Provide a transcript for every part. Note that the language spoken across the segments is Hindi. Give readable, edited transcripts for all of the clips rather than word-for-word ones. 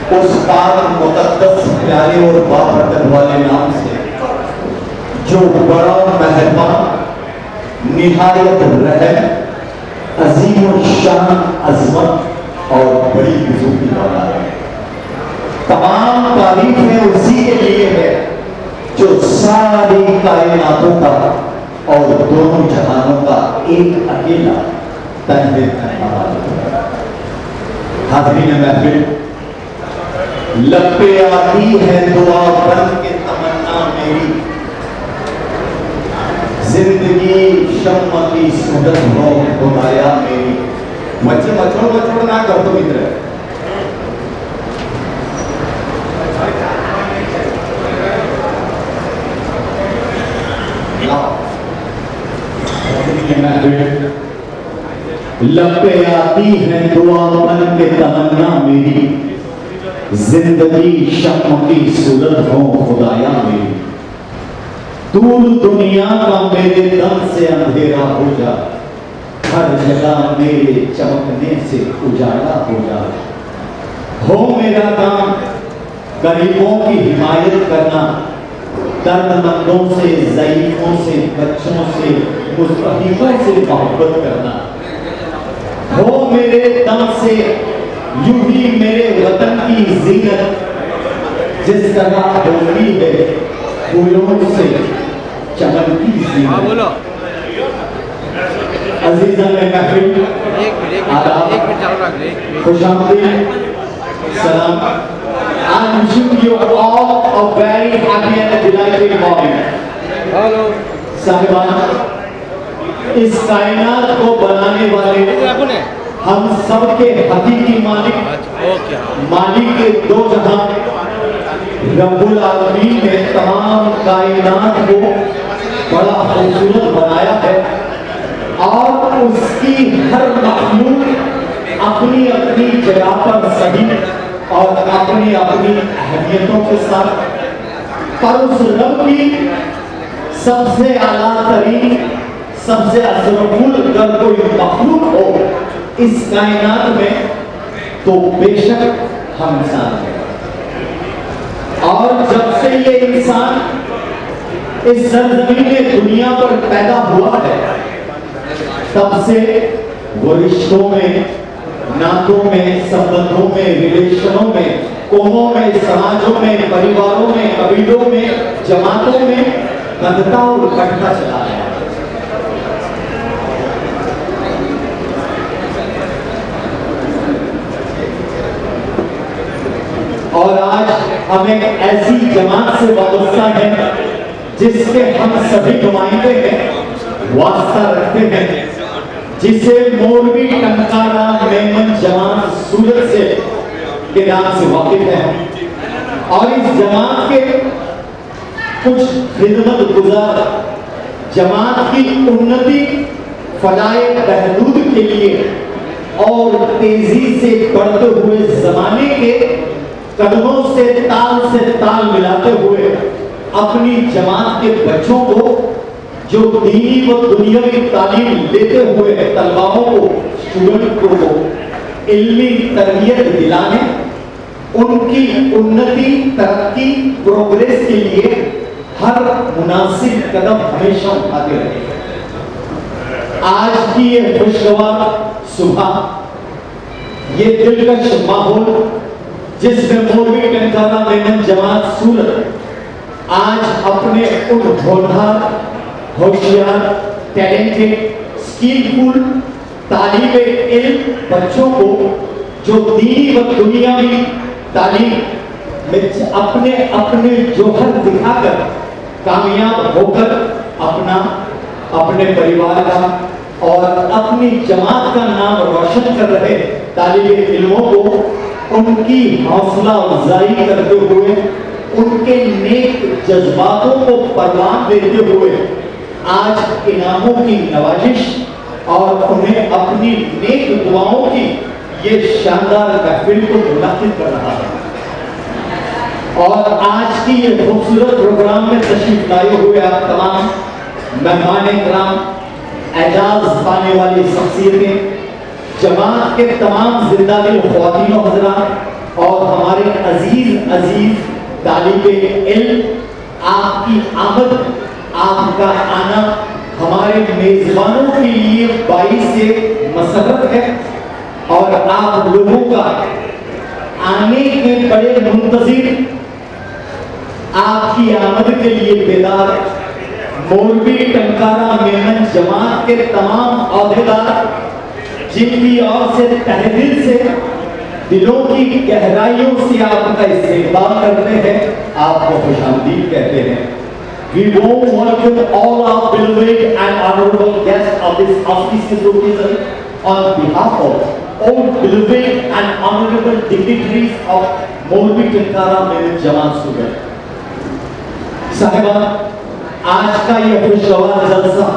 उस पाक मुकद्दस प्यारे और बाबरकत वाले नाम से जो बड़ा मेहरबान, निहायत रहम, अजीम और शान अजमत और बड़ी बुजुर्गी वाला है। तमाम तारीफें उसी के लिए है जो सारी कायनातों का और दोनों जहानों का एक अकेला तन्हे करने वाला है। हाज़रीन महफिल, लब पे आती है दुआ बन के तमन्ना मेरी, जिंदगी शम्मा की सूरत हो खुदाया मेरी। बच्चे मचोड़ ना कर दो मित्र। लब पे आती है दुआ बन के तमन्ना मेरी, जिंदगी शम्मा की सूरत हो खुदाया मेरी। दूर दुनिया का मेरे दम से अंधेरा हो जा, हर जगह मेरे चमकने से उजाला हो जा। हो मेरा काम गरीबों की हिमायत करना, दर्दमंदों से, ज़ईफ़ों से, बच्चों से, मुस्तहीफों से मोहब्बत करना। हो मेरे दम से यूं ही मेरे वतन की ज़ीनत, जिस तरह होती है फूलों से चमकती ज़ीनत। बोलो अज़ीज़ान महफ़िल, खुशामदीद, सलाम। I'm wishing you all a very happy and a delightful morning. Hello साहिबान, इस कायनात को बनाने वाले हम सबके हकीकी मालिक, मालिक के दो जहां रब्बुल आलमीन ने तमाम कायनात को बड़ा खूबसूरत बनाया है और उसकी हर मखलूक अपनी अपनी जगह पर सही और अपनी अपनी अहमियतों के साथ, पर उस रब की सबसे आला तरीन, सबसे अशरफुल अगर कोई मखलूक हो इस कायनात में तो बेशक हम इंसान हैं। और जब से ये इंसान इस सरजमीन दुनिया पर पैदा हुआ है, तब से वो रिश्तों में, नातों में, संबंधों में, रिलेशनों में, कौमों में, समाजों में, परिवारों में, कबीलों में, जमातों में बंधता और कटता चला है। और आज हम एक ऐसी जमात से वाबस्ता हैं जिसके हम सभी नुमाइंदे हैं, वास्ता रखते हैं, जिसे मोरबी टंकारा मेमन जमात सूरत से के नाम से वाकिफ है। और इस जमात के कुछ खिदमत गुजार जमात की उन्नति, फलाए बहबूद के लिए और तेजी से बढ़ते हुए जमाने के कदमों से ताल मिलाते हुए अपनी जमात के बच्चों को जो दीनी व दुनियावी तालीम लेते हुए तलबाओं को, स्टूडेंट को इल्मी तरबियत दिलाने, उनकी उन्नति, तरक्की, प्रोग्रेस के लिए हर मुनासिब कदम हमेशा उठाते रहे। आज की ये खुशगवार सुबह, ये दिलकश माहौल जिसमें मोरबी टंकारा मेमन जमात सूरत आज अपने उन होनहार, होशियार, टैलेंटेड, स्किलफुल तालिबे इल्म बच्चों को जो दीनी व दुनियावी तालीम में अपने अपने जोहर दिखाकर कामयाब होकर अपना, अपने परिवार का और अपनी जमात का नाम रोशन कर रहे तालिबे इल्मों को उनकी हौसला अफजाई करते हुए, उनके नेक जज्बातों को परवान देते हुए आज इनामों की नवाजिश और उन्हें अपनी नेक दुआओं की ये शानदार महफिल को मुनाकिद कर रहा है। और आज की ये खूबसूरत प्रोग्राम में तशरीफ लाए हुए आप तमाम मेहमान इकराम, एजाज पाने वाली शख्सियतें, जमात के तमाम जिंदा दिल ख्वातीन हज़रात, और हमारे अजीज अजीज तालिबे इल्म, आपकी आमद, आपका आना हमारे मेजबानों के लिए बाइस मसरत है और आप लोगों का आने के बड़े मुंतजिर, आपकी आमद के लिए बेदार मौलवी टंकारा मेमन जमात के तमाम अहदेदार, जिनकी ओर से तहदिल से दिलों की गहराइयों से आपका इस्तेमाल करते हैं, आपको खुशामदीद कहते हैं। We warm welcome all our beloved and honorable guests of this auspicious occasion on behalf of all beloved and honorable dignitaries of Maulvi Tankara Memin Jamaat Surat। साहिबान, आज का यह खुशगवार जलसा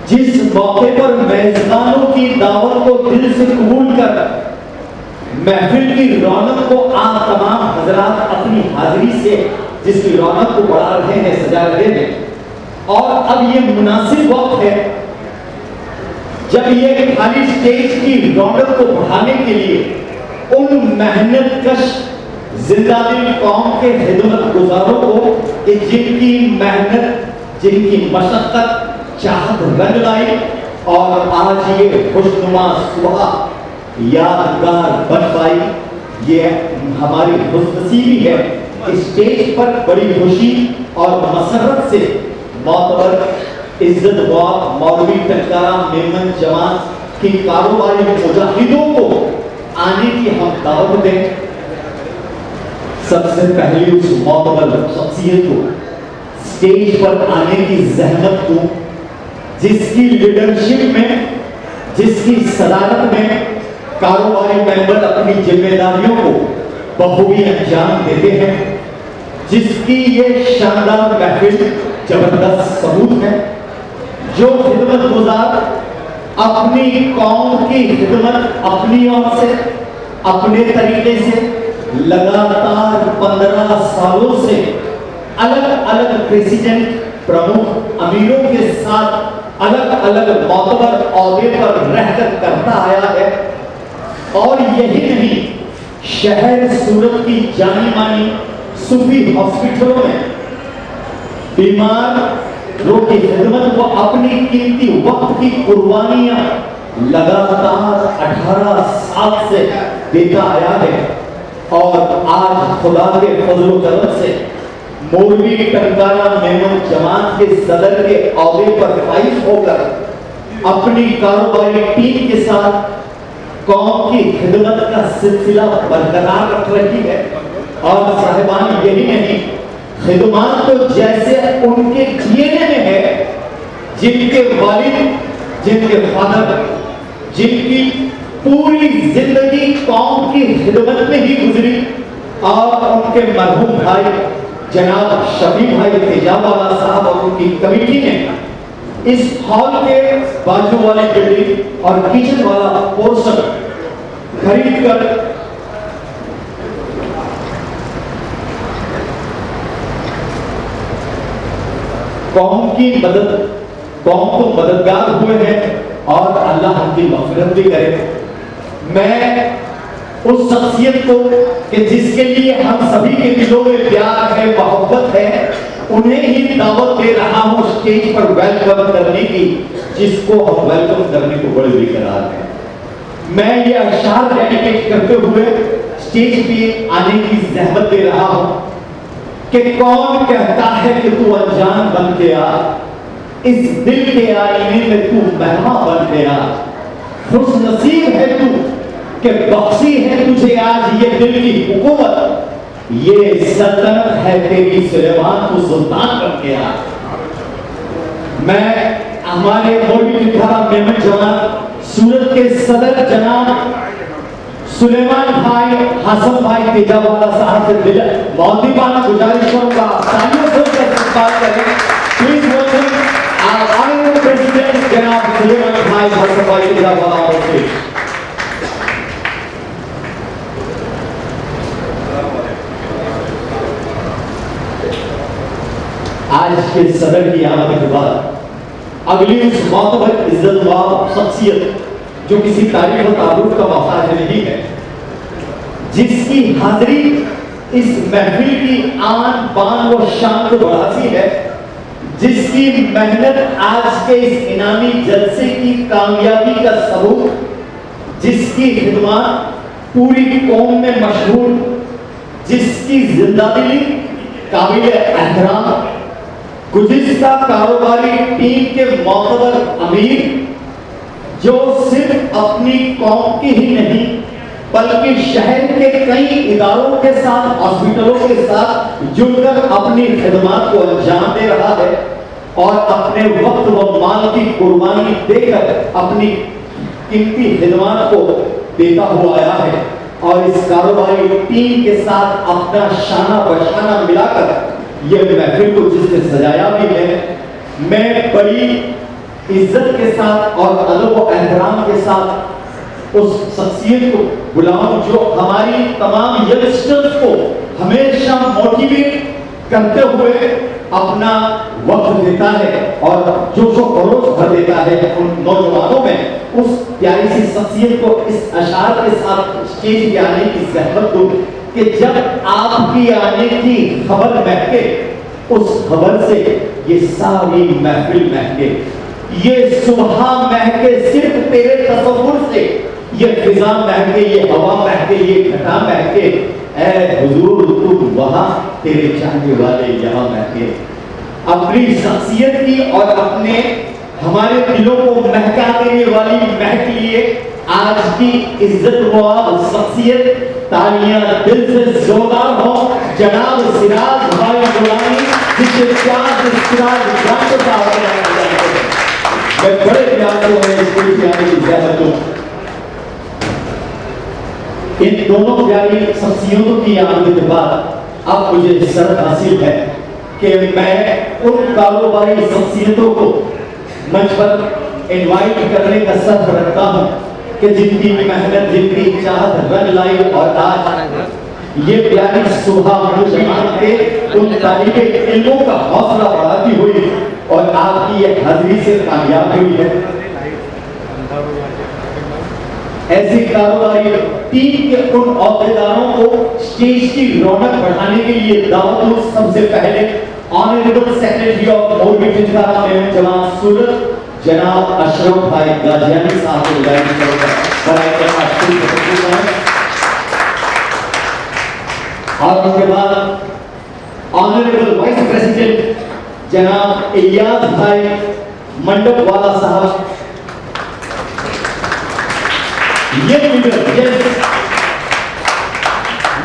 जिस मौके पर मेजबानों की दावत को दिल से कबूल कर महफिल की रौनक को आप तमाम हजरात अपनी हाजिरी से जिसकी रौनक को बढ़ा रहे हैं, सजा रहे हैं, और अब ये मुनासिब वक्त है जब ये खाली स्टेज की रौनक को बढ़ाने के लिए उन मेहनत कश जिंदादिल कौम के खिदमत गुजारों को कि जिनकी मेहनत, जिनकी मशक्कत चाहत रंग लाई और आज ये खुशनुमा सुबह यादगार बन पाई, ये हमारी खुशनसीबी है। स्टेज पर बड़ी खुशी और मसरत से मोतबर इज्जतवार मौलवी टंकारा मेमन जमात की कारोबारी मुजाहिदों को आने की हम दावत दें। सबसे पहले उस मोतबर शख्सियत को स्टेज पर आने की जहमत दूं जिसकी लीडरशिप में, जिसकी सदारत में कारोबारी मेंबर अपनी जिम्मेदारियों को बखूबी अंजाम देते हैं, जिसकी ये शानदार महफिल जबरदस्त सबूत है, जो खिदमत गुजार अपनी कौम की खिदमत अपनी ओर से, अपने तरीके से लगातार 15 सालों से अलग अलग प्रेसिडेंट, प्रमुख अमीरों के साथ अलग अलग मोतबर ओहदे पर रहकर करता आया है। और यही नहीं, शहर सूरत की जानी मानी सूफी हॉस्पिटलों में बीमारों की खिदमत को अपनी कीमती वक्त की कुर्बानियां लगातार 18 साल से देता आया है। और आज खुदा के फजल करम से मौलवी टंकारा मेमन जमात के सदर के ओहदे पर फाइज होकर अपनी कारोबारी टीम के साथ कौम की खिदमत का सिलसिला बरकरार रख रही है। और साहिबान, यही नहीं, खिदमत तो जैसे उनके डीएनए में है, जिनके वालिद, जिनके फादर, जिनकी पूरी जिंदगी कौम की खिदमत में ही गुजरी, और उनके मरहूम भाई जनाब शफी भाई तेजाबाला साहब और उनकी कमेटी ने इस हॉल के बाजू वाले बिल्डिंग और किचन वाला पोर्शन खरीद कर कौम की मदद, कौम को मददगार हुए हैं और अल्लाह उनकी मग़फ़िरत भी करे। मैं उस शख्सियत को कि जिसके लिए हम सभी के दिलों में प्यार है, मोहब्बत है, उन्हें ही दावत दे रहा हूं स्टेज पर वेलकम करने की, जिसको हम वेलकम करने को बड़े बेकरार हैं। मैं ये अशार डेडिकेट करते हुए स्टेज पे आने की जहमत दे रहा हूं कि कौन कहता है कि तू अनजान बन गया, इस दिल के आईने में तू मेहमा बन गया। खुशनसीब है तू कि बख्शी है तुझे आज ये दिल की हुकूमत, ये सल्तनत है तेरी सुलेमान, तू सुल्तान बन गया। मैं हमारे मौलवी टंकारा मेमन जमात सूरत के सदर जनाब सुलेमान भाई हसन भाई तेजाबाला साहब से दिल मौदीबाना गुजारिश करूंगा, तालियों से उनका इस्तेमाल करें। Please welcome our honourable president जनाब सुलेमान भाई हसन भाई तेजाबाला से। आज के सदर की आमद के बाद अगली उस मोतबर इज्जतवार शख्सियत जो किसी तारीफ और तारुफ का मोहताज नहीं है, जिसकी हाजिरी इस महफिल की आन बान व शान को बढ़ाती है, जिसकी मेहनत आज के इस इनामी जलसे की कामयाबी का सबूत, जिसकी खिदमत पूरी कौम में मशहूर, जिसकी जिंदादिली काबिल एहतराम, गुज़िश्ता कारोबारी टीम के मोतबर अमीर, जो सिर्फ अपनी कौम की ही नहीं बल्कि शहर के कई इदारों के साथ, हॉस्पिटलों के साथ जुड़कर अपनी खिदमत को अंजाम दे रहा है और अपने वक्त व माल की कुर्बानी देकर अपनी कीमती खिदमत को देता हुआ आया है। और इस कारोबारी टीम के साथ अपना शाना बशाना मिलाकर यह महफिल को जिसने सजाया भी है, मैं बड़ी इज्जत के साथ और अदब व एहतराम के साथ उस शख्सियत को बुलाऊं जो हमारी तमाम यंगस्टर्स को हमेशा मोटिवेट करते हुए अपना वक्त देता है और जोश व खरोश भर देता है उन नौजवानों में। उस प्यारी सी शख्सियत को इस अशार के साथ स्टेज पे आने की ज़हमत दूं कि जब आपकी आने की खबर महके, उस खबर से ये सारी महफिल महके, ये सुबह महके सिर्फ तेरे तसव्वुर से, ये फिजा महके, ये हवा महके, ये घटा महके, ऐ हुजूर तुम वहां, तेरे चाहने वाले यहाँ महके। अपनी शख्सियत की और अपने हमारे दिलों को महका देने वाली महक लिए आज की इज्जत व शख्सियत, तालियां दिल से जोरदार हो जनाब सिराज भाई गुलामी, जिसे मैं बड़े प्यार से स्कूल से आने की इजाजत दूं। इन दोनों प्यारी शख्सियतों की आमद के बाद अब मुझे शर्फ हासिल है कि मैं उन कारोबारी शख्सियतों को मंच पर इनवाइट करने का शर्फ रखता हूं कि जिनकी मेहनत, जिनकी चाहत रंग लाई और आज ये प्यारी सुबह के उन तालिबे इल्मों का हौसला बढ़ाती हुई और आपकी ये हाजिरी से कामयाब हुई है। ऐसी कारोबारी टीम के उन औहदेदारों को स्टेज की रौनक बढ़ाने के लिए दावत दूं। सबसे पहले ऑनरेबल सेक्रेटरी ऑफ मौलवी तिनकारा मेमन जमात सूरत जनाब अशरफ भाई गाजियानी साहब को बुलाया जाएगा और उसके बाद ऑनरेबल वाइस प्रेसिडेंट जनाब इलियास भाई मंडप वाला साहब, ये लीडर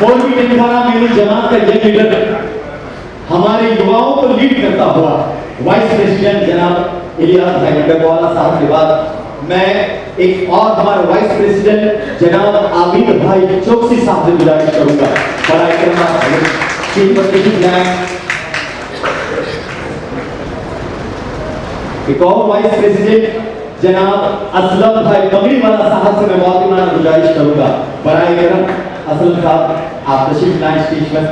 मौलवी तिनकारा मेमन जमात का ये लीडर हमारे युवाओं को लीड करता हुआ वाइस प्रेसिडेंट जनाब इलियास भाई मंडपवाला साहब के बाद मैं एक और हमारे वाइस प्रेसिडेंट जनाब आबिद भाई चौकसी साहब से गुजारिश करूंगा बराए करना एक और वाइस प्रेसिडेंट जनाब असलम भाई बगली वाला साहब से मैं बहुत गुजारिश करूंगा बराए करम असलम साहब आप तशरीफ लाएं स्टेज पर।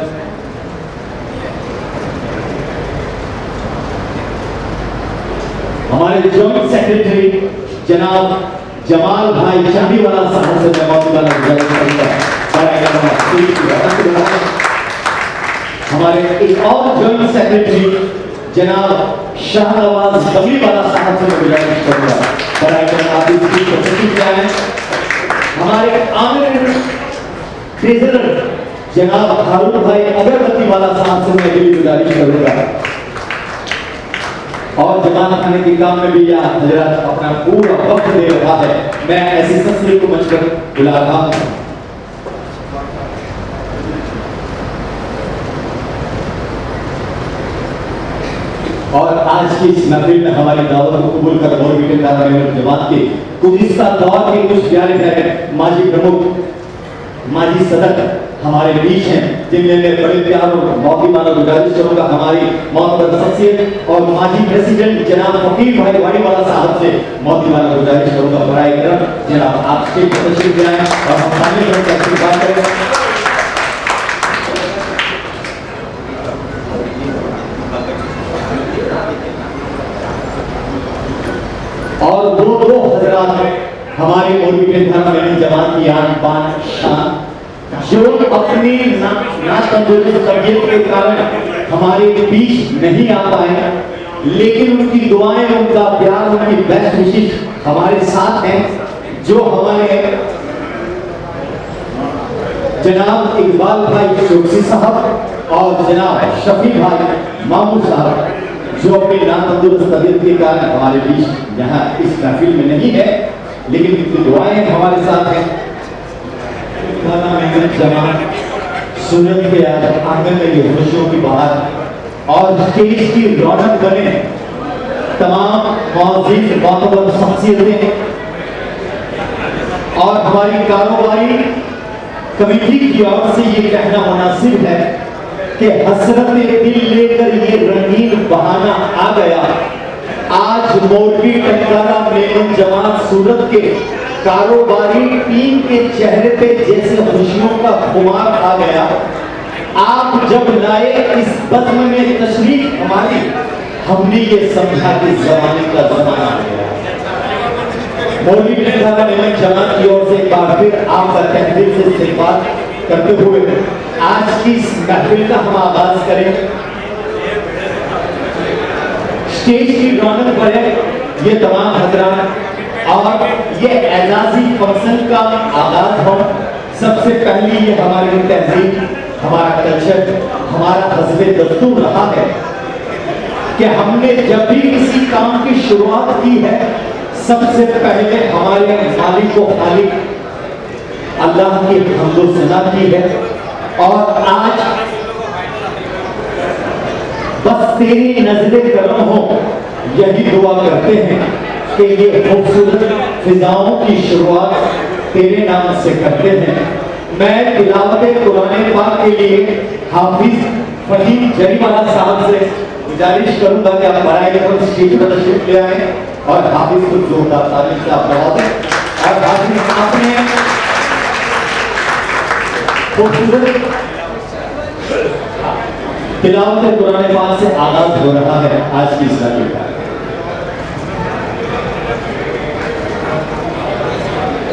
हमारे जॉइंट सेक्रेटरी जनाब जमाल भाई चांदीवाला साहब से मैं बहुत गुजारिश करूंगा बराए करम। हमारे एक और जॉइंट सेक्रेटरी जनाब शाहनवाज बगली वाला साहब से मैं गुजारिश करूंगा बराए करम आप इसकी तशरीफ लाएं। हमारे ऑनरेबल ट्रेजरर जनाब हारून भाई अगरबत्ती वाला साहब से मैं भी गुजारिश करूंगा और जमानत खाने के काम में भी यह हजरत अपना पूरा वक्त दे रहा है। मैं ऐसी शख्सियत को मंच पर बुला रहा हूं। और आज की इस महफिल में हमारी दावत को कबूल कर मौलवी तिनकारा मेमन जमात के गुज़िश्ता दौर के कुछ प्यारे प्यारे माजी प्रमुख, माजी सदर हमारे बीच हैं, जिनमें मैं बड़े प्यार और मौकी माना गुजारिश करूंगा हमारी मोहब्बत शख्सियत और माजी प्रेसिडेंट जनाब फकीर भाई वाड़ीवाला साहब से मौकी माना गुजारिश करूंगा बराए करम जनाब आप स्टेज पर तशरीफ लाएं और हम शामिल होकर अपनी बात करें। और दो हजरात हमारे मौलवी तिनकारा मेमन जमात की आन बान शान का जो अपनी ना तंदुरुस्त तबीयत के कारण हमारे बीच नहीं आ पाए, लेकिन उनकी दुआएं, उनका प्यार, उनकी बेस्ट विशेष हमारे साथ हैं, जो हमारे जनाब इकबाल भाई चौकसी साहब और जनाब शफी भाई मामू साहब, जो अपनी ना तंदुरुस्त तबीयत के कारण हमारे बीच यहाँ इस महफिल में नहीं है, लेकिन उनकी दुआएं हमारे साथ हैं। जमात सूरत के आंगन में ये खुशियों की बहार और स्टेज की रौनक बने तमाम मौजूद बातों शख्सियतें और हमारी कारोबारी कमेटी की ओर से ये कहना मुनासिब है कि हसरत दिल लेकर ये रंगीन बहाना आ गया। आज मौलवी टंकारा मेमन जमात सूरत के कारोबारी टीम के चेहरे पे जैसे खुशियों का खुमार आ गया। आप जब लाए इस बज़्म में तशरीफ हमारी, हमने ये समझा कि ज़माने का ज़माना आ गया। मौलवी टंकारा मेमन जमात की ओर से एक बार फिर आपका तहदील से इस्तेमाल करते हुए आज की इस महफिल का हम आगाज करें। स्टेज की रौनक बढ़े ये तमाम हजरात और ये एजाजी फंक्शन का आगाज हो। सबसे पहली ये हमारी तहजीब, हमारा कल्चर, हमारा हज़्ब दस्तूर रहा है कि हमने जब भी किसी काम की शुरुआत की है, सबसे पहले हमारे मालिक को खालिक अल्लाह की हम्दो सना की है। और आज बस तेरी नजरे करम हो, यही दुआ करते हैं कि ये खूबसूरत फिजाओं की शुरुआत तेरे नाम से करते हैं। मैं तिलावत कुरान पाक के लिए हाफिज फहीम जरीवाला साहब से गुजारिश करूंगा कि आप बराए पर स्टेज पर तशरीफ ले आए और हाफिज को जोरदार तारीफ से आप बढ़ा दें। और हाफिज आपने खूबसूरत तिलावत कुरान पाक से आगाज हो रहा है आज की इस्लामी का।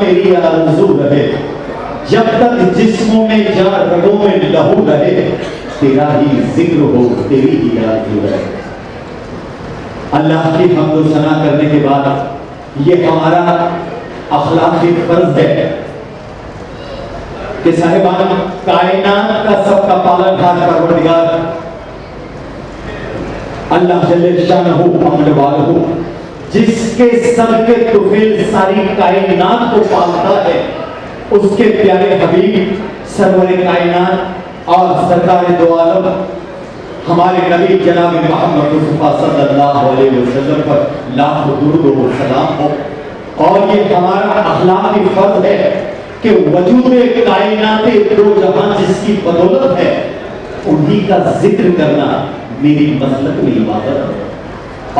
मेरी आरज़ू रहे, जब तक जिस्मों में या रगों में लहू रहे, तेरा ही जिक्र हो, तेरी ही आरज़ू रहे। अल्लाह की हम्द व सना करने के बाद ये हमारा अखलाकी फर्ज है कि साहिबान कायनात का सबका पालनहार परवरदिगार अल्लाह जल्ले शानहू अमल वालहू, जिसके सर के तुफैल सारी कायनात को पालता है, उसके प्यारे हबीब सरवर कायनात और सरकार दो आलम हमारे नबी जनाब मोहम्मद मुस्तफा सल्लल्लाहु अलैहि वसल्लम पर लाख दुरूद व सलाम हो। और ये हमारा अखलाकी फर्ज है कि वजूद कायनात दो जहां जिसकी बदौलत है, उन्हीं का जिक्र करना मेरी मसलक में इबादत है।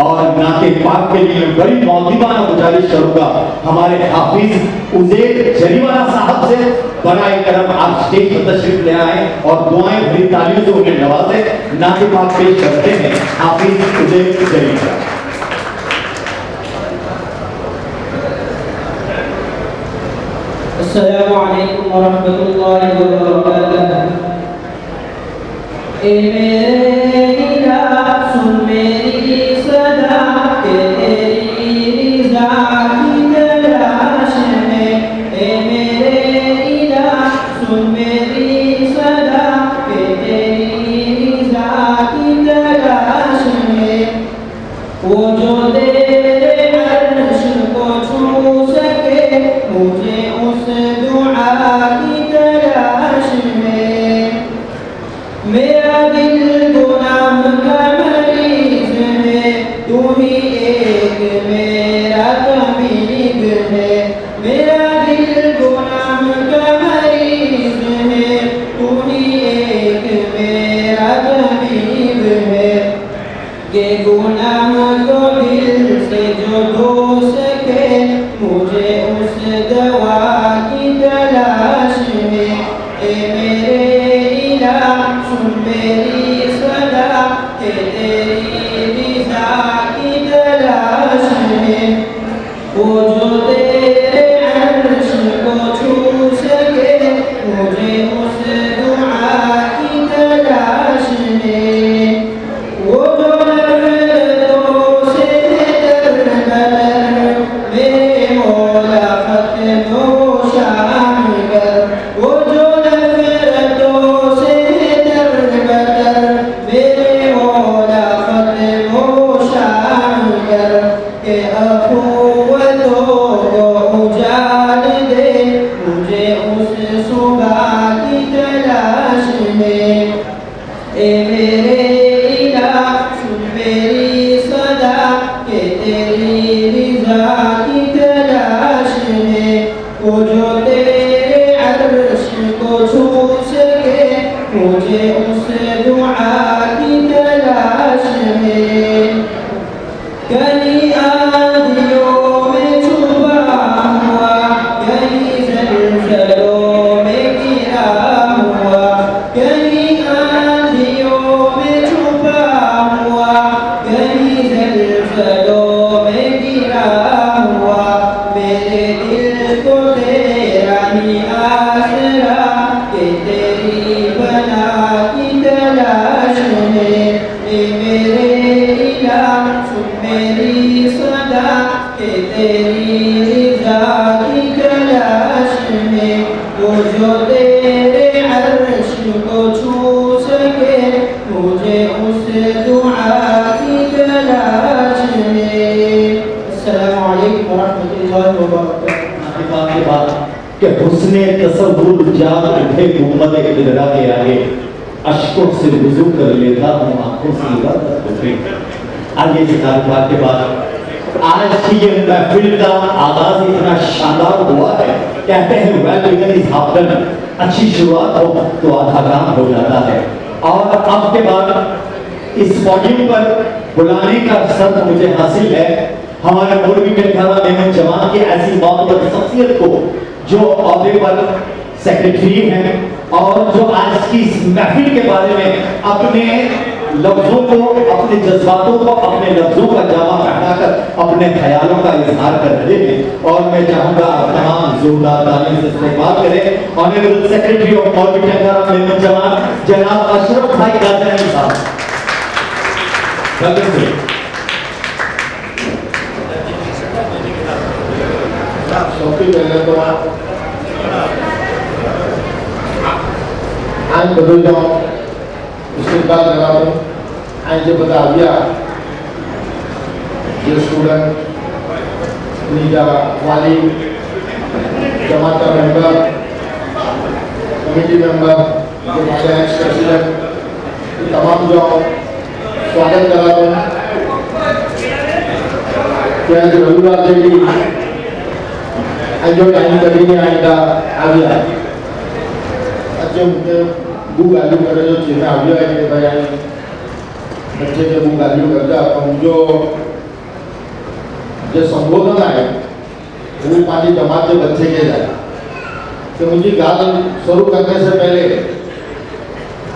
और नाते पाक के लिए बड़ी मौतीबाना गुजारिश करूंगा हमारे हाफिज उज़ैर जरीवाला साहब से, बराए करम आप स्टेज पर तशरीफ ले आए और दुआएं भरी तालियों से उन्हें नवाजे। नाते पाक पेश करते हैं हाफिज उज़ैर जरीवाला। अस्सलामु अलैकुम व रहमतुल्लाहि व बरकातुहू। ए मेरे इलाह सुन मेरी सदा के तेरी रिज़ा की तलाश में। ए मेरे इलाह सुन मेरी सदा के तेरी रिज़ा की तलाश में। वो जो तेरे अर्श को छू सके, मुझे उस दुआ की तलाश में। मेरा दिल गुनाह का मरीज है, तू ही एक मेरा तबीब है। मेरा दिल गुनाह का मरीज है, तू ही एक मेरा तबीब है। के गुनाह को दिल से जो धो सके, मुझे उस दवा की तलाश में। ए मेरे इलाह सुन मेरी सदा के तेरी रिज़ा की तलाश में। वो जो तेरे अर्श को छू सके, मुझे उस दुआ की तलाश में। वो जो नफ़रतों से दर-बदर, मेरे मौला ख़त्म व शाम कर। वो जो नफ़रतों से दर-बदर, मेरे मौला ख़त्म व शाम कर। के अख़ुवतों को उजाड़ दे, मुझे उस सुबह की तलाश में। ए मेरे इलाह सुन मेरी सदा के तेरी रिज़ा की तलाश में। वो जो तेरे अर्श को छू सके, मुझे उस दुआ की तलाश में। कहीं आंधियों में छुपा हुआ, कहीं ज़लज़लों में गिरा हुआ। कहीं आंधियों में छुपा हुआ, कहीं ज़लज़लों में गिरा हुआ। मेरे दिल को तेरा ही आसरा, के तेरी बना की तलाश में। ए मेरे इलाह सुन मेरी सदा के तेरी रिज़ा की तलाश में। वो जो तेरे अर्श को छू सके, मुझे उस दुआ की तलाश में। अस्सलामु अलैकुम व रहमतुल्लाहि व बरकातुहू। के बाद कि हुस्ने तसव्वुर जाग उठे गुंबद किबरा के आगे, अश्कों से वुज़ू कर लेता हूँ आंखों से इबादत उठे। आगे के बाद आज की ये महफिल का आगाज इतना शानदार हुआ है, कहते हैं well begun is half done, अच्छी शुरुआत हो तो आधा काम हो जाता है। और अब के बाद इस पॉडियम पर बुलाने का शर्त मुझे हासिल है हमारे मौलवी मेहखाना मेमन जवान की ऐसी मौत शख्सियत को जो औहदे पर सेक्रेटरी हैं और जो आज की इस महफिल के बारे में अपने लफ्जों को, अपने जज्बातों को अपने लफ्जों का जामा पहनाकर अपने ख्यालों का इजहार कर रहे हैं। और मैं चाहूंगा आप तमाम जोरदार ताली से इस्तेमाल करें ऑनरेबल सेक्रेटरी ऑफ मौलवी टंकाराम मेमन जमात जनाब अशरफ भाई गाजनी साहब। સૌથી પહેલા તો આ બધું જો ઇસ્તેમાલ કરાવો આ જે બધા આવ્યા જે સ્ટુડન્ટ નીજા વાલી જમાત મેમ્બર કમિટી મેમ્બર જે મારા એક્સ પ્રેસિડેન્ટ તમામ જો સ્વાગત કરાવો ત્યાં રવિવાર જેવી जो टाइम कभी आएगा आ गया अच्छे मुझे बू गाली करे जो चीज़ें आ गया है भाई आई बच्चे के बू गाली करता हम जो संबोधन है वो पानी जमात के बच्चे के जाए तो मुझे गाल शुरू करने से पहले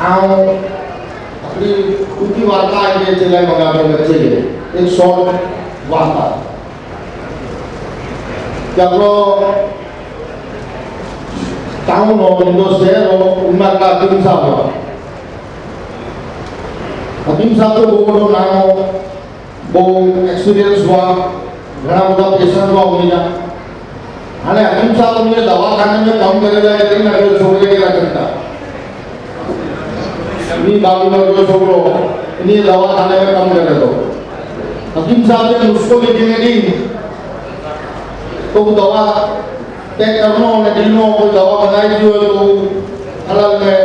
आओ अपनी खुद की वार्ता है चिल्लाई मंगा बच्चे के एक शॉर्ट वार्ता que habló town o Indosero una Hakim Sahab. Hakim Sahab तो बहुत नाम हो, बहुत एक्सपीरियंस हुआ, घना बड़ा पेशेंट हुआ उन्हें आने हकीम साहब उन्हें दवा खाने में काम करेगा लेकिन अगर छोड़ने के रखता इन्हीं बाबू लोग जो छोड़ो इन्हीं दवा खाने में काम करे तो हकीम साहब ने उसको लिखने दी तो दवा तय करना और दिनों कोई दवा बनाई जो तो अलग में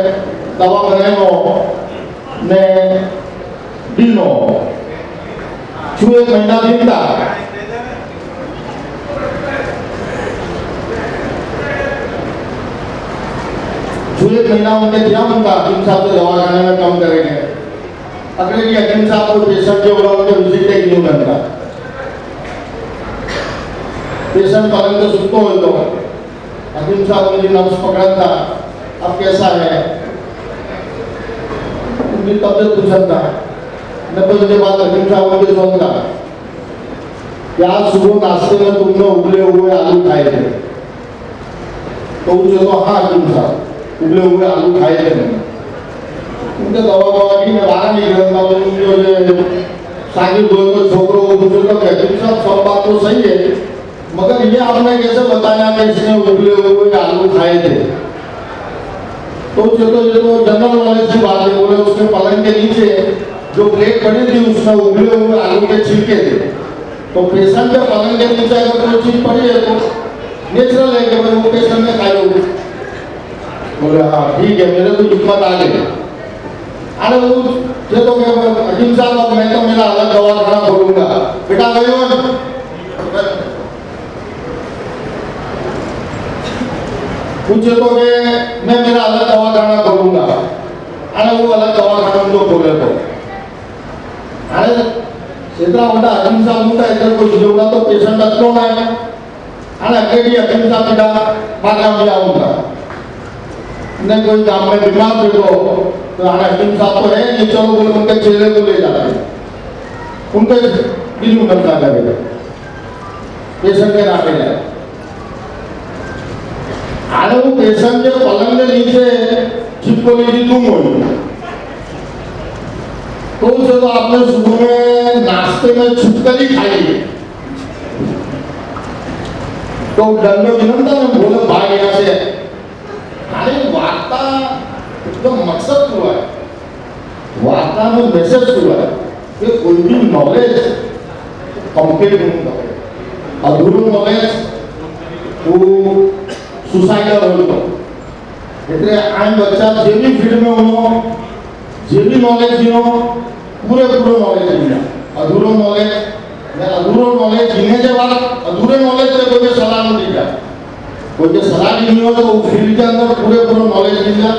दवा बनाएंगे ने दिनों छुए महीना दिन था छुए महीना उनके दिया उनका हकीम साहब से दवा खाने में काम करेंगे अगले की हकीम साहब को पेशेंट जो बोला उनके विजिट टेक नहीं करता पेशेंट पलंग पे सुतो हो तो हकीम साहब ने नब्ज पकड़ा था अब कैसा है उनकी तबीयत पूछा था 90 दिन बाद हकीम साहब उनके सोचा कि आज सुबह नाश्ते में तुमने उबले हुए आलू खाए थे तो उनसे तो हाँ हकीम साहब उबले हुए आलू खाए थे उनके दवा की मैं बाहर नहीं करता तो उनके साकिब दो छोकरों को पूछो तो हकीम साहब सब बात तो सही है मगर ये आपने कैसे बताया कि इसने उबले हुए आलू खाए थे तो ये तो जनरल नॉलेज की बात है बोले उसके पलंग के नीचे जो प्लेट पड़ी थी उसमें उबले हुए आलू के छिलके थे तो पेशेंट के पलंग के नीचे अगर कोई चीज पड़ी है तो नेचुरल है कि भाई वो पेशेंट ने खाई होगी बोले हाँ ठीक है मेरे को हिम्मत आ गई अरे वो ये तो हकीम साहब अब मैं तो मेरा अलग दवा खाना खोलूंगा बेटा गई पूछे तो मैं मेरा अलग दवाखाना खोलूंगा अरे वो अलग दवाखाना जो खोले तो अरे क्षेत्रा मोटा हकीम साहब मोटा इधर कोई जोड़ा तो पेशेंट अच्छो ना है अरे अकेली हकीम साहब बेटा बागा में आऊंगा ने कोई काम में बीमार थे तो अरे हकीम साहब तो है ये चलो बोले उनके चेहरे को ले जाते हैं उनके दिल में करता करेगा पेशेंट के नाम ले आने वो पेशेंट के पलंग के नीचे छिपकली की तुम हो तो उसे तो आपने सुबह में नाश्ते में छिपकली खाई तो डंडो विनंता में बोले भाई यहाँ से अरे वार्ता एकदम मकसद हुआ है वार्ता में मैसेज हुआ है कि कोई भी नॉलेज कंप्लीट नहीं करे अधूरा नॉलेज वो सुसाइडल हो तो એટલે આ બચ્ચા જે બી ફીલ્ડમાં હોનો જે બી નોલેજ જીનો પૂરેપૂરો નોલેજ જીના અધૂરો નોલેજ ને અધૂરો નોલેજ જીને જે बात अधूरे नॉलेज से कोई सलाह नहीं दीगा कोई के सलाह नहीं हो तो फील्ड के अंदर पूरेपूरो नॉलेज दीगा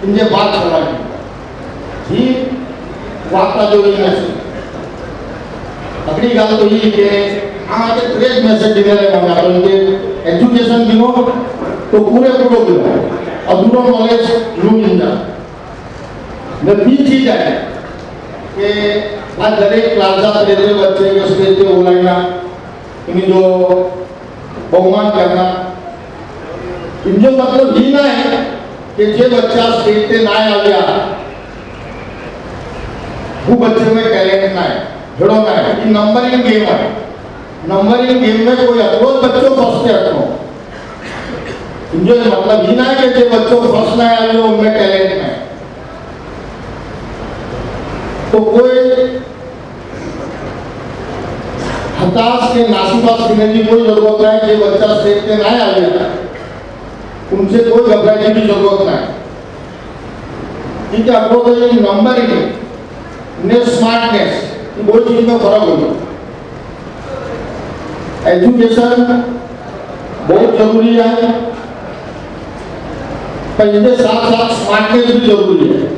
इनके बात सलाह दीगा जी वार्ता जो है अगली गाल तो ये कि आ के ट्रेड मैसेज देने रहे हम आप इनके एजुकेशन दिनो तो पूरेपूरो दिनो अधूरो नॉलेज लूट इंदा न बी चीज है કે આ દરેક ક્લાસના દરેક બચ્ચે કે સ્ટેજ पे બોલાવીને इन्हें जो बहुमान करना इनका मतलब ही ना है कि जो बच्चा स्टेज पे ना आ गया वो बच्चे में टैलेंट ना है जोड़ो ना है ये नंबरिंग गेम है नंबरिंग गेम में कोई अप्रोच बच्चों फर्स्ट है अपनो इनका मतलब ही ना है कि जो बच्चों फर्स्ट ना आ गया उनमें टैलेंट है तो कोई हताश के नासीपास करने की कोई जरूरत नहीं कि बच्चा स्टेज पे ना आ गया उनसे कोई घबराने की जरूरत नहीं ठीक है आपको तो ये नंबरिंग ने स्मार्टनेस ये बहुत चीज में फर्क होगा एजुकेशन बहुत जरूरी है पर इनके साथ साथ स्मार्टनेस भी जरूरी है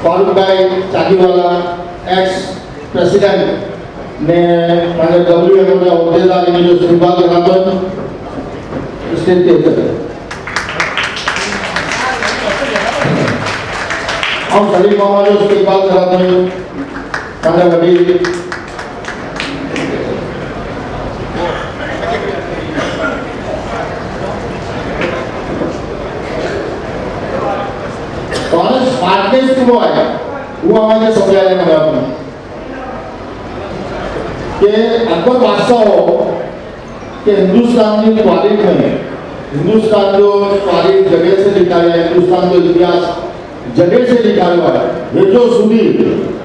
फारूक भाई चाकीवाला एक्स प्रेसिडेंट ने माने WMO के अहदेदार ने जो श्रीपाद रामन स्टेज पे हम सलीम मामा जो श्रीपाद रामन माने वडील स्मार्टनेस क्यों आया वो हमें समझाया है आपने कि अकबर बादशाह हो कि हिंदुस्तान की तारीख में हिंदुस्तान जो तारीख जगह से लिखा है हिंदुस्तान जो इतिहास जगह से लिखा हुआ है ये जो सुधी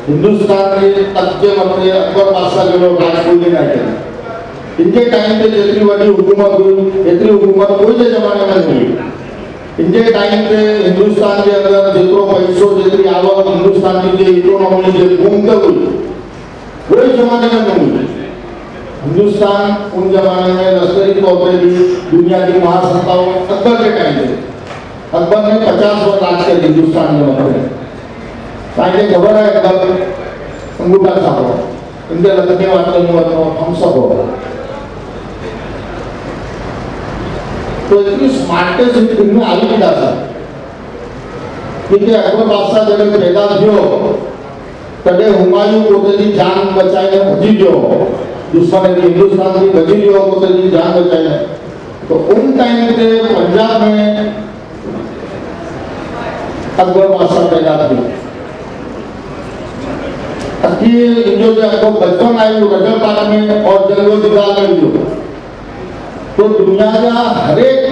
हिंदुस्तान के तख्ते मते अकबर बादशाह जो लोग राज कोई नहीं करे इनके टाइम पे जितनी बड़ी हुकूमत हुई इतनी हुकूमत कोई के जमाने में नहीं हुई इनके टाइम पे हिंदुस्तान के अंदर जितनो पैसों जितनी आवक हिंदुस्तान की जो इकोनॉमी जो घूमते हुई वही जमाने में नहीं हुई हिंदुस्तान उन जमाने में लश्करी तौर पर भी दुनिया की महासत्ताओं अकबर के टाइम पे अकबर ने 50 वर्ष राज किया हिंदुस्तान में मतलब ताकि खबर है अकबर अंगूठा साहब इनके लगने वाले हम सब हो तो इतनी स्मार्टनेस इनमें आ भी था क्योंकि अकबर बादशाह जब पैदा थयो तॾहिं हुमायूं पोते जी जान बचाए भजी गयो दुश्मन की हिंदुस्तान की भजी गयो पोते जी जान बचाए तो उन टाइम पे पंजाब में अकबर बादशाह पैदा थयो अखी जो अकबर बचपन आयो रजल पाक में और जंगल दिगाल में हुयो तो दुनिया का हर एक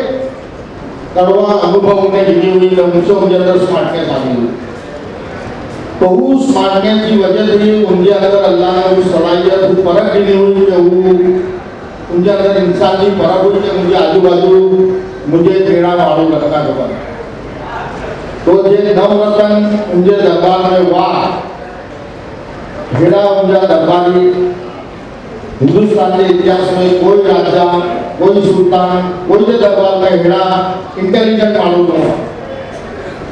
कड़वा अनुभव उन्हें गिनी हुई है उनसे उनके अंदर स्मार्टनेस आ गई तो उस स्मार्टनेस की वजह से उनके अंदर अल्लाह ने उस सलाहियत उस परख गिनी हुई कि वो उनके अंदर इंसान की परख हुई कि मुझे आजू बाजू मुझे टेढ़ा मालूम लगता खबर तो ये नवरत्न उनके दरबार में वाह घेरा उनका दरबारी हिंदुस्तान के इतिहास में कोई राजा कोई सुल्तान कोई के दरबार में हेड़ा इंटेलिजेंट मालूम हुआ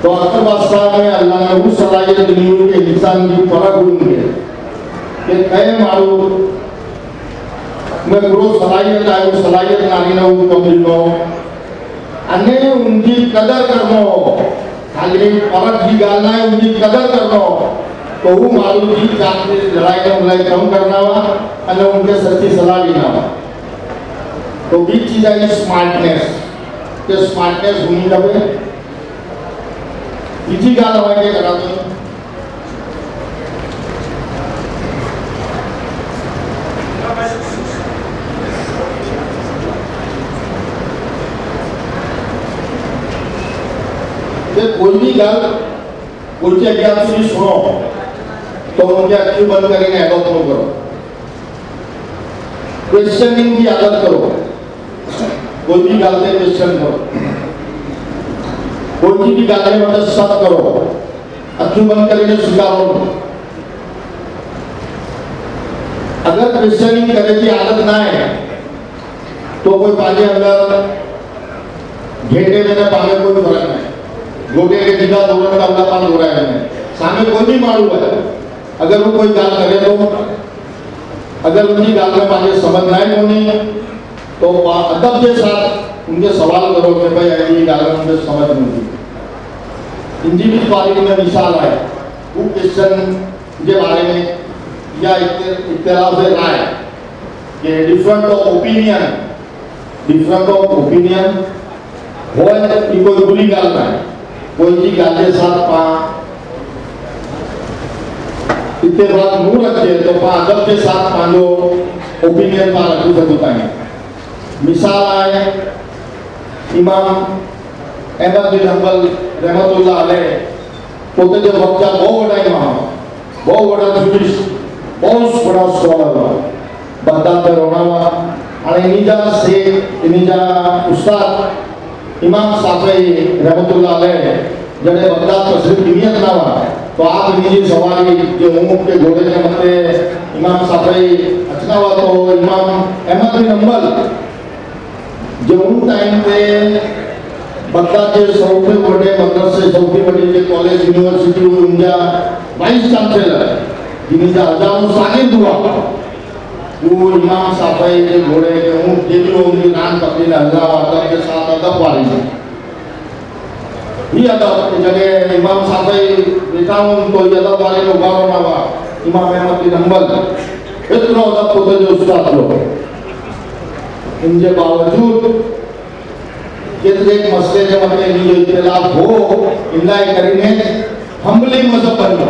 तो अकबर बादशाह में अल्लाह ने उस सलाहियत दी हुई कि इंसान की परख हुई है कि कई मालूम में पूरा सलाहियत आई उस सलाहियत नारी ने उनको मिलो अन्य उनकी कदर करनो खाली परख की गालना है उनकी कदर करनो तो वो मालूम की जाति लड़ाई में उलाई कम करना हुआ अन्य उनके सच्ची सलाह लेना हुआ तो बीच चीज है स्मार्टनेस के स्मार्टनेस होनी चाहिए इसी गाल हमारे करा दो ये कोई भी गाल कोई की अज्ञात सुनी सुनो तो उनके अक्यूब बंद करेंगे एडॉप्ट नो करो क्वेश्चनिंग की आदत करो कोई भी गालते क्वेश्चन करो कोई भी गालने मतलब सब करो अक्यूब बंद करेंगे स्वीकारो अगर क्वेश्चनिंग करने की आदत ना है तो कोई पाजे अंदर घेटे में पागे कोई फर्क नहीं गोटे के जिला दोनों का अल्लाह पाक हो रहा है सामने कोई भी मालूम है अगर वो कोई गाल करे तो अगर उनकी गाल में पाजे समझ ना होनी तो अदब के साथ उनके सवाल करो कि भाई ये गाल में मुझे समझ नहीं इंजी भी तारीख में मिसाल है वो क्वेश्चन के बारे में या इख्तिलाफ राय कि डिफरेंट ऑफ ओपिनियन हो कोई बुरी गाल ना कोई की गाल के साथ पा इत्तेफाक नू रखे तो पा अदब के साथ पालो ओपिनियन पा रखू सकता है। मिसाल है इमाम अहमद बिन हंबल रहमतुल्लाह अलैह પોતે જે વક્તા બહુ વડા ઇમામ બહુ વડા જુડિશ બહુ વડા સ્કોલર બધા પર રોણાવા અને એની जा ઉસ્તાદ ઇમામ શાફી रहमतुल्लाह अलैह जड़े बगदाद तशरीफ नियत ना हुआ तो आप इन्हीं सवारी जो उम्म के घोड़े के मते इमाम शाफी अचना हुआ तो इमाम अहमद बिन हंबल जो उन टाइम पे बगदाद के सौथे बड़े मदरसे सौथी बड़ी जे कॉलेज यूनिवर्सिटी हुई उनका वाइस चांसलर जिन्हीं जा हजारों शागिर्द हुआ वो इमाम शाफी के घोड़े के ऊँट के भी उनकी रान पकड़ी ने हज़ार अदब के साथ अदब वाली है ये अदब की जगह इमाम शाफी बेटा उनको ये अदब वाले को उभारो ना हुआ इमाम अहमद बिन हंबल इतना अदब को तो जो उस्ताद लोग इनके बावजूद एक मसले के मते जो इख्तिलाफ हो इनलाई करीने हम्बली मजहब बनो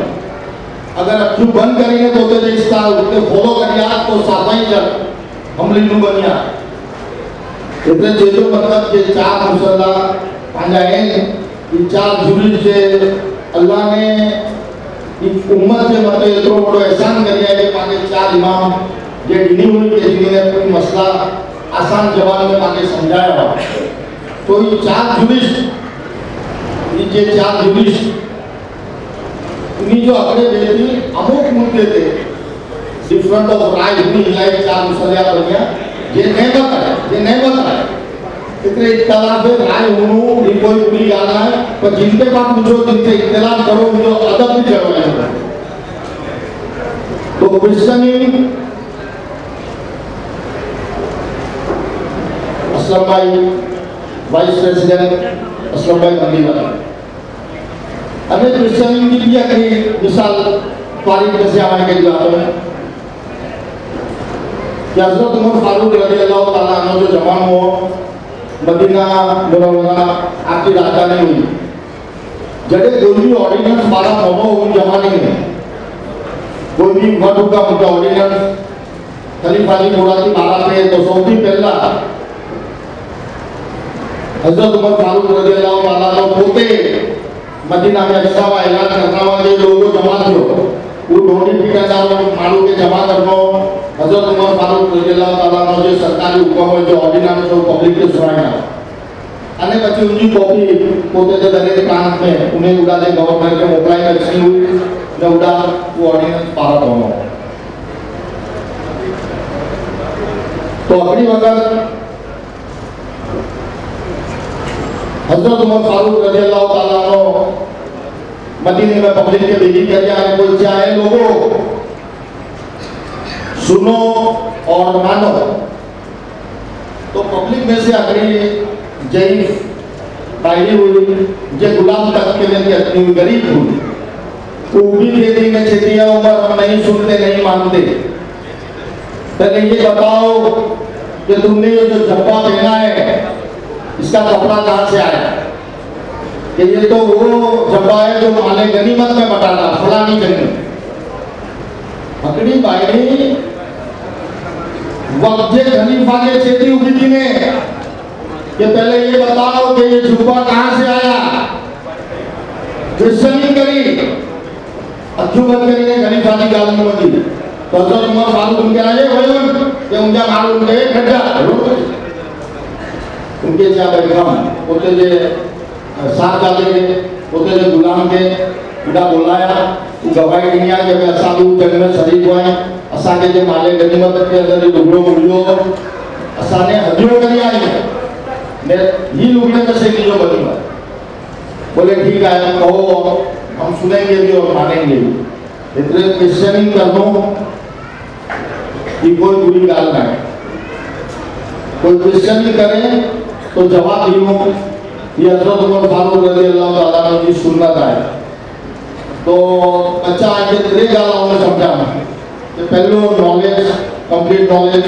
अगर अखू बंद करीने तो इसका उसके फॉलो करिया तो साफाई जब हम्बली नु बनिया इतने जो मतलब के चार मुसल्ला पांजा है इन चार जुलिस से अल्लाह ने इस उम्मत के मते इतना बड़ो एहसान करिया कि पाके चार इमाम जे डिनी हुई के जिन्हें कोई मसला आसान जवाब में पाके समझाया तो ये चार जुलिस उन्हीं जो अगले बेटी अमुक मुद्दे थे डिफरेंट ऑफ राय हुई लाइक चार मुसलिया बनिया ये नहीं बताए इतने इख्तिलाफ राय होनो ये कोई बुरी गाल है पर जिनके पास पूछो जिनसे इख्तिलाफ करो जो अदब भी करवाए तो क्वेश्चनिंग असलम भाई वाइस प्रेसिडेंट असलम भाई मंदीवाला अभी क्रिश्चियन की भी अगली मिसाल तारीख जैसे हमारे के जाते हैं कि हज़रत उमर फारूक रज़ियल्लाहु ताला अन्हु जो जवान हो मदीना मुनव्वरा आपकी राजधानी हुई जड़े कोई भी ऑर्डिनेंस 12 मोनो उन जमाने में कोई भी वटू का उनका ऑर्डिनेंस खलीफा जी मुरादी 12 पे तो सौदी पहला हज़रत उमर फारूक रज़ियल्लाहु ताला अन्हु पोते मदीना में अक्सा वा ऐलान करना हुआ कि लोगों जमा थो वो ढोंडी पीटा जाओ मालू के जमा करनो हज़रत उमर फारूक रज़ियल्लाहु ताला अन्हु जो सरकारी हुक्म है जो ऑर्डिनेंस जो पब्लिक के सुनाया अने પછી उनकी कॉपी પોતે જે દરેક પ્રાંત में उन्हें उड़ा दे गवर्नर के मोकलाई रखी हुई ने उड़ा वो ऑर्डिनेंस पारा होनो तो अगली वक्त हज़रत उमर फारूक रज़ियल्लाहु ताला अन्हु मदीने में पब्लिक के भेजी कर कोई चाहे लोगों सुनो और मानो तो पब्लिक में से अगली जईफ बाहरी हुई जो गुलाम तक के लिए अपनी गरीब हुई तो भी खेती में छेतिया उमर हम नहीं सुनते नहीं मानते पहले ये बताओ कि तुमने ये जो झब्बा पहना है इसका कपड़ा कहाँ से आया कि ये तो वो झब्बा है जो माले गनीमत में बटाता फलानी जगह पकड़ी बाई वक्त जे खलीफा ने छेती उगी थी ने कि पहले ये बताओ कि ये झुब्बा कहाँ से आया क्वेश्चनिंग करी अखू बंद करी ने खलीफा की गाल में बदी तो हज़रत उमर फारूक उनके आए वयन कि उनका मालूम के खड्डा उनके जा बैठा पोते जे साथ जाते पोते जे गुलाम के उड़ा बोलाया गवाही दुनिया के असा दू जंग में शरीक हुए असा के जे माले गनीमत के अंदर लुगड़ो मुड़ियो असा ने हदियो करी आई ने ही लुगड़े में से जो बनी बोले ठीक है कहो हम सुनेंगे भी और मानेंगे भी इतने क्वेश्चनिंग करनो कि कोई बुरी गाल ना है कोई क्वेश्चनिंग करे तो जवाब दियो ये हजरत उमर फारूक रजी अल्लाह ताला अन्हु की सुन्नत है। तो बच्चा आगे 3 गाल हमने समझा कि पहलो नॉलेज, कंप्लीट नॉलेज,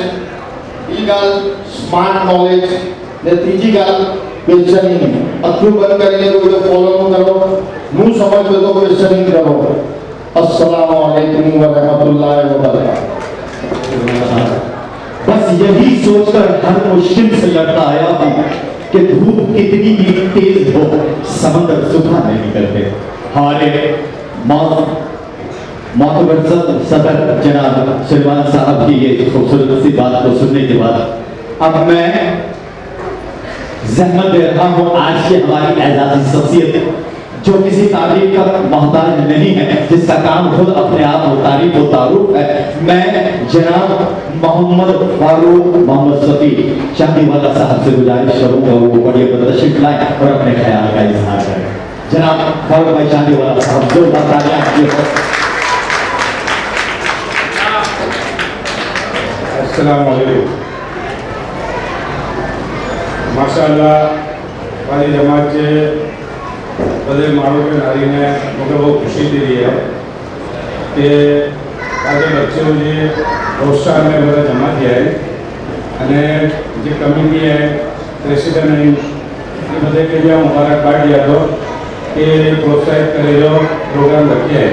बी गाल स्मार्ट नॉलेज ने तीजी गाल क्वेश्चनिंग। अखियों बंद करिए तो ये फॉलो न करो, मुंह समझ में तो क्वेश्चनिंग करो। अस्सलामु अलैकुम व रहमतुल्लाहि व बरकातहू। बस यही सोचकर हर मुश्किल से लड़ता आया हूँ कि धूप कितनी भी तेज हो समंदर सुखा नहीं करते। हमारे मोतबर सदर जनाब सलमान साहब की ये खूबसूरत सी बात को सुनने के बाद अब मैं जहमत दे रहा हूँ आज की हमारी एजाजी शख्सियत जो किसी तारीफ का मोहताज नहीं है, जिसका काम खुद अपने आप में तारीफ और तारुफ है। मैं जनाब मोहम्मद फारूक मोहम्मद सफी शादीवाला साहब से गुजारिश करूंगा वो बड़े तशरीफ लाए और अपने ख्याल का इजहार करें। जनाब फारूक भाई शादीवाला साहब जोरदार तालियां दीजिए। अस्सलाम वालेकुम। माशाअल्लाह वाली जमात के बदे मारो के नारी ने मुझे बहुत खुशी दी है कि आज बच्चे मुझे प्रोत्साहन में बड़ा जमा किया है અને જે કમિટી है प्रेसिडेंट है ये बदे के लिए मुबारकबाद दिया तो कि प्रोत्साहित करे जो प्रोग्राम रखे है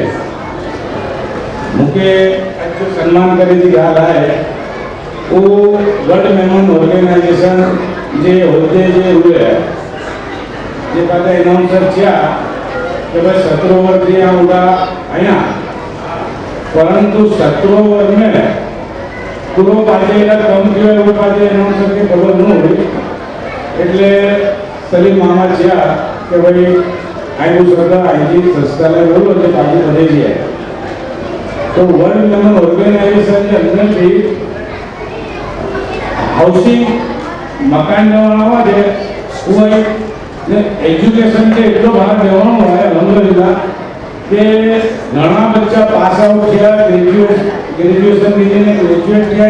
मुझे आज जो सम्मान करे थी हाल है वो वर्ल्ड मेमोरियल ऑर्गेनाइजेशन जे होते जे हुए है જે પાછા એનાઉન્સર થયા કે ભાઈ 17 વર્ષથી આ ઉડા અહીંયા પરંતુ 17 વર્ષ में પૂરો પાછે એના કમ થયો એવું પાછે એનાઉન્સર કે ખબર ન હોય એટલે સલીમ મામા થયા કે ભાઈ આઈ શ્રદ્ધા આઈજી સંસ્થાને બોલો જે પાછી વધે છે તો વર્લ્ડ મેમોરિयल ઓર્ગેનાઇઝેશન જે અંદરથી હાઉસિંગ મકાન જવાના છે હું एजुकेशन के एटलो भाग देवानो है अल्हम्दुलिल्लाह के घणा बच्चा पास आउट किया ग्रेजुएशन कीने ग्रेजुएट किया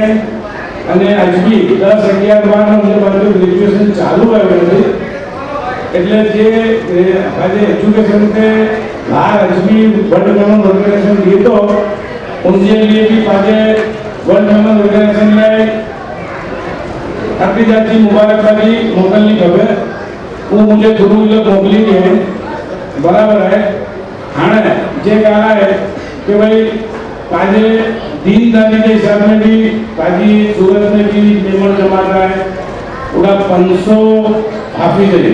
અને આજબી 10 11 બારનો જે બાજુ ગ્રેજ્યુએશન ચાલુ આવ્યું છે એટલે જે આજે एजुकेशन के बाहर આજબી वर्ल्ड मेमोरियल ऑर्गेनाइजेशन दिए तो उनके लिए भी पाजे वर्ल्ड मेमोरियल ऑर्गेनाइजेशन में अपनी जाती मुबारकबादी मोकलनी खबर वो मुझे गुरु लोग मोकली है बराबर है। हाँ जे कहा है कि भाई पाजे दीनदारी के हिसाब में भी पाजी सूरत में भी पेमेंट जमा रहा है उड़ा 500 हाफिज है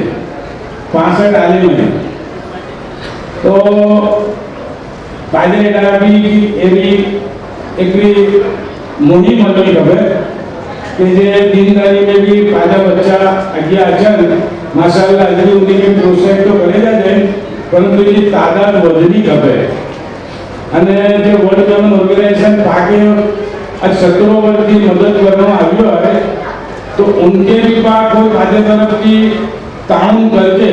65 आलिम है तो पाजे डाबी एवी एकरी मुहिम हतनी खबर कि जे दीनदारी में भी पाजा बच्चा आगे आचर माशाअल्लाह अजरी उनके प्रोसेस तो करे जाए परंतु ये तादाद વધવી ખપે અને જે વર્લ્ડ મેમોરિयल ऑर्गेनाइजेशन पाके आज 17 वर्ष की मदद करना આવ્યો है तो उनके भी पाक कोई बाजे तरफ की ताणुं करके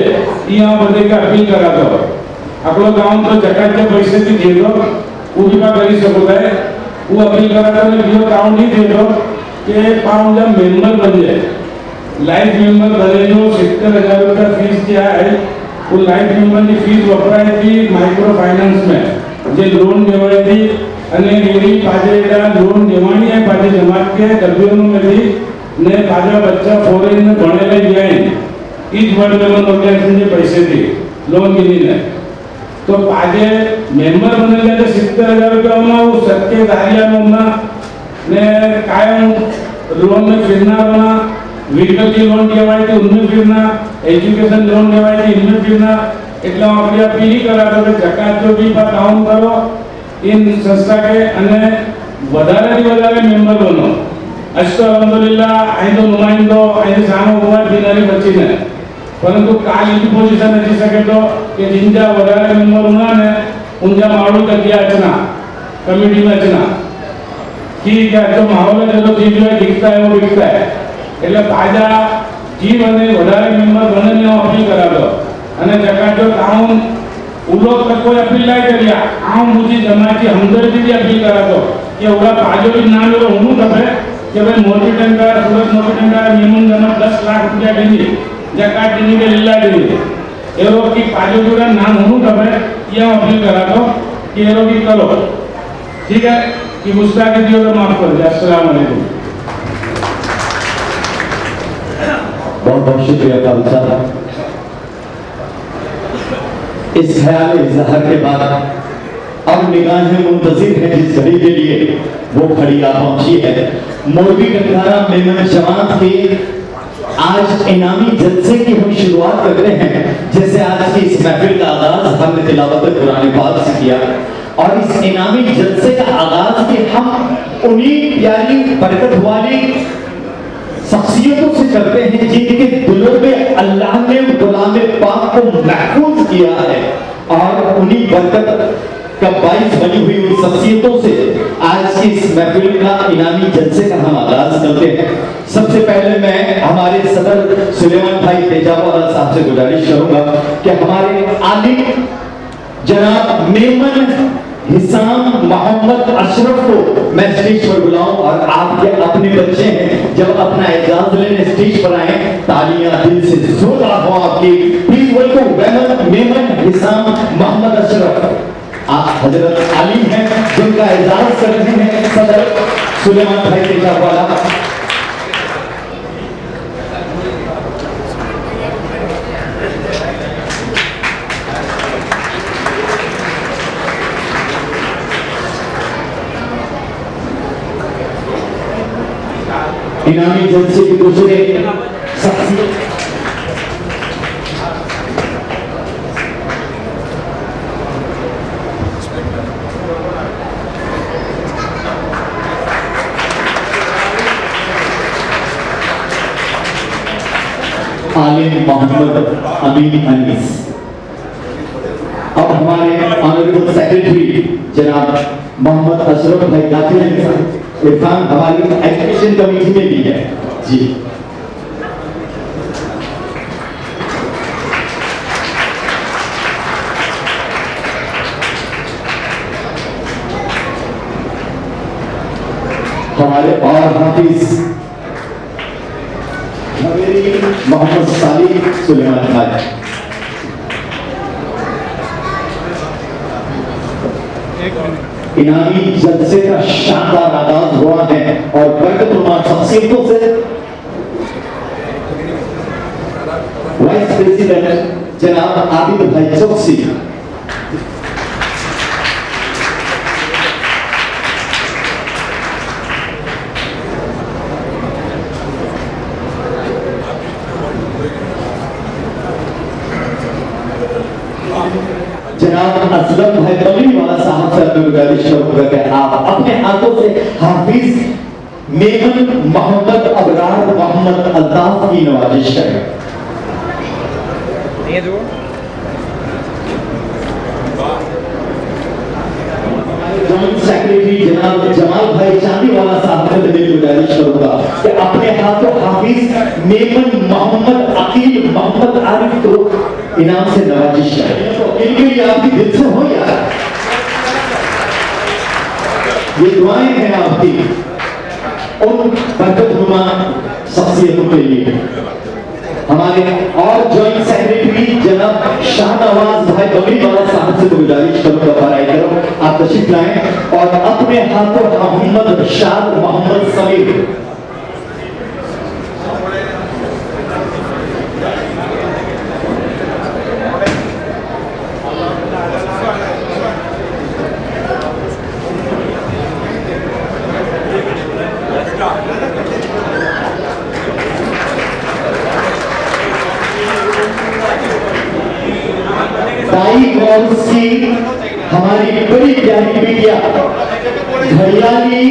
यहाँ बदे का अपील करा दो आपलो गांव तो जकात के पैसे थी दे दो वो भी बात करी सको है वो अपील करा दो जो ताणुं नहीं दे दो कि पाँच जब मेंबर बन जाए लाइफ मेंबर भले जो 70,000 रुपया फीस क्या है वो लाइफ मेंबर की फीस वपराय थी माइक्रो फाइनेंस में जे लोन देवाई थी અને એની પાછે લોન દેવાની है पाजे जमात के दर्दियों में भी ने पाजा बच्चा फॉरेन में भणेले जाए इस वर्ल्ड मेमोरियल ऑर्गेनाइजेशन के पैसे थी लोन की ने तो पाजे मेंबर बने जाते 70,000 रुपया में वो सत्य दारिया में ने कायम लोन में फिरना बना व्हीकल की लोन देवाई थी उनमें फिरना एजुकेशन लोन देवाई थी इनमें फिरना એટલે આપણે अपील करा तो जकात जो भी डाउन करो इन संस्था के અને વધારે વધારે મેમ્બર બનો आज तो अल्हम्दुलिल्लाह आई तो नुमाइंदो आई सानो हुआ बिनारी बच्ची ने परंतु काल की पोजीशन अच्छी सके तो कि जिंजा વધારે मेंबर होना ने उनजा मारू तकिया अचना कमेटी में अचना ठीक है तो माहौल है जो चीज है दिखता है वो दिखता है એટલે પાજા જીવ અને વધારે મેમ્બર બનને અપીલ કરા દો અને જકાત જો કાઉન ઉલો તક કોઈ અપીલ ના કર્યા આ મુજી જમાતી હમદર્દી થી અપીલ કરા દો કે ઓલા પાજો भी ना लो હું કબે કે ભાઈ મોટી ટંકા સુરત મોટી ટંકા મેમન જમા 10 લાખ રૂપિયા દેની जकाटिनी के लीला दी एरो की पाजो जोड़ा नाम होनु तबे ये अपील करा दो कि एरो की करो ठीक है कि गुस्ताखी दियो तो माफ कर दे। अस्सलाम वालेकुम। बहुत बहुत शुक्रिया काबू साहब। इस ख्याल इजहार के बाद अब निगाहें मुंतजिर हैं जिस घड़ी के लिए वो घड़ी आ पहुंची है। मौलवी कंधारा मेमन जमात के आज इनामी जलसे की हम शुरुआत कर रहे हैं। जैसे आज की इस महफिल का आगाज हमने तिलावत कुरान पाक से किया और इस इनामी जलसे का आगाज भी हम उन्हीं प्यारी बरकत वाली शख्सियतों से करते हैं जिनके दिलों में अल्लाह ने गुलाम पाक को महफूज किया है और उन्हीं बरकत का बाइस बनी हुई उन शख्सियतों से आज की इस महफिल का इनामी जलसे का हम आगाज करते हैं। सबसे पहले मैं हमारे सदर सुलेमान भाई तेजावाला साहब से गुजारिश करूंगा कि हमारे आलिम जनाब मेमन हिसाम मोहम्मद अशरफ को मैं स्टेज पर बुलाऊं और आपके अपने बच्चे हैं जब अपना एजाज लेने स्टेज पर आए तालियां दिल से जोरदार हो आपकी। Please welcome Memon Hisam Mohammad Ashraf. आप हजरत आलिम हैं जिनका एजाज कर रहे हैं सदर सुलेमान भाई तेजावाला। इनामी जलसे की दूसरे शख्सियत आलिम मोहम्मद अमीन अनीस। अब हमारे ऑनरेबल सेक्रेटरी जनाब मोहम्मद अशरफ भाई दाखिल इरफान हमारी एजुकेशन कमेटी में भी है जी। हमारे और हाफिज मोहम्मद सालिम सुलेमान भाई। इनामी जलसे का शानदार आगाज हुआ है और बरकतुल्लाह शख्सियतों से वाइस प्रेसिडेंट जनाब आबिद भाई चौकसी। जनाब असलम भाई बगलीवाला साहब से अपनी गुजारिश करूंगा कि आप अपने हाथों से हाफिज मेमन मोहम्मद अबरार मोहम्मद अल्ताफ की नवाजिश करें। जॉइंट सेक्रेटरी जनाब जमाल भाई चांदीवाला साहब से मेरी गुजारिश करूंगा कि अपने हाथों हाफिज मेमन मोहम्मद अकील मोहम्मद आरिफ को इनाम से नवाजिश करें। तो इनके लिए आपकी दिल से हो यार, ये दुआएं हैं आपकी उन बरकतनुमा शख्सियतों के लिए। हमारे और जॉइंट सेक्रेटरी जनाब शाहनवाज भाई बगलीवाला साहब से गुजारिश करूंगा बराए करम आप तशरीफ लाएं और अपने हाथों मोहम्मद शाद मोहम्मद समीर। की हमारी बड़ी प्यारी बिटिया घड़ियाली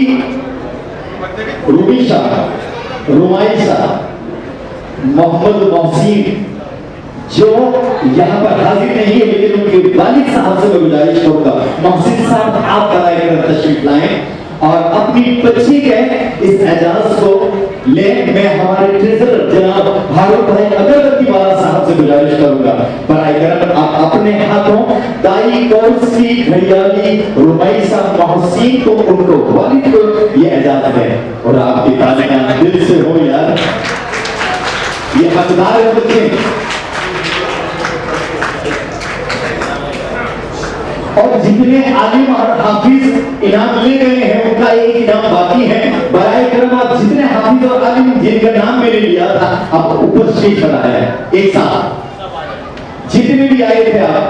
रुबीशा रुमाइशा मोहम्मद मोहसिन जो यहाँ पर हाजिर नहीं है लेकिन उनके वालिद साहब से मैं गुजारिश करूंगा मोहसिन साहब आप कराए तशरीफ लाएं और अपनी बच्ची के इस एजाज को ले। मैं हमारे ट्रेजरर जनाब हारूद भाई अगरबत्ती वाला साहब से गुजारिश करूंगा बराए करम आप अपने हाथों दाई कोर्स की घड़ियाली रुमाइशा मोहसिन को उनको वालिद को ये एजाज है और आपकी तालियां दिल से हो यार। ये हकदार है बच्चे। और जितने आलिम और हाफिज इनाम ले गए हैं उनका एक इनाम बाकी है। बराए करम आप जितने हाफिज और आलिम जिनका नाम मैंने लिया था आप ऊपर स्टेज पर आए हैं एक साथ, जितने भी आए थे आप,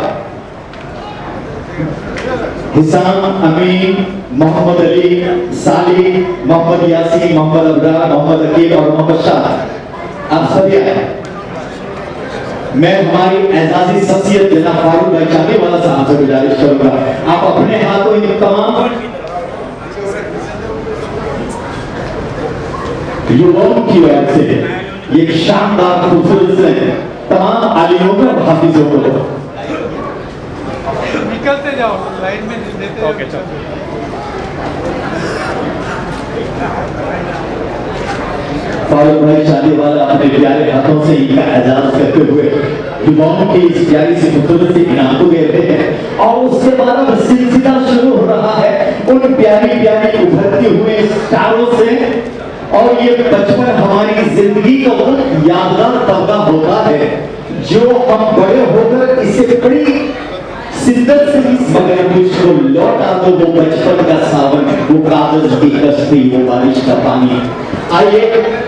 हिसाम, अमीन, मोहम्मद अली, साली, मोहम्मद यासीन, मोहम्मद अब्रार, मोहम्मद अकील और मोहम्मद शाह, आप सभी आए। मैं हमारी एजाजी शख्सियत जनाब फारूक भाई चांदीवाला साहब से गुजारिश करूंगा आप अपने हाथों इन तमाम युवाओं की ओर से एक शानदार खूबसूरत से तमाम आलिमों को हाफिजों को निकलते जाओ लाइन में देते। ओके चलो। फारूक भाई चांदीवाला अपने प्यारे हाथों से इनका एजाज करते हुए युवाओं की इस प्यारी सी खूबसूरत सी इनाम को देते हैं और उसके बाद अब सिलसिला शुरू हो रहा है उन प्यारी प्यारी उभरती हुए स्टारों से। और ये बचपन हमारी जिंदगी का बहुत यादगार तबका होता है जो हम बड़े होकर इसे बड़ी शिद्दत से इस मगर मुझको लौटा दो वो बचपन का सावन, वो कागज की कश्ती, वो बारिश का पानी। आइए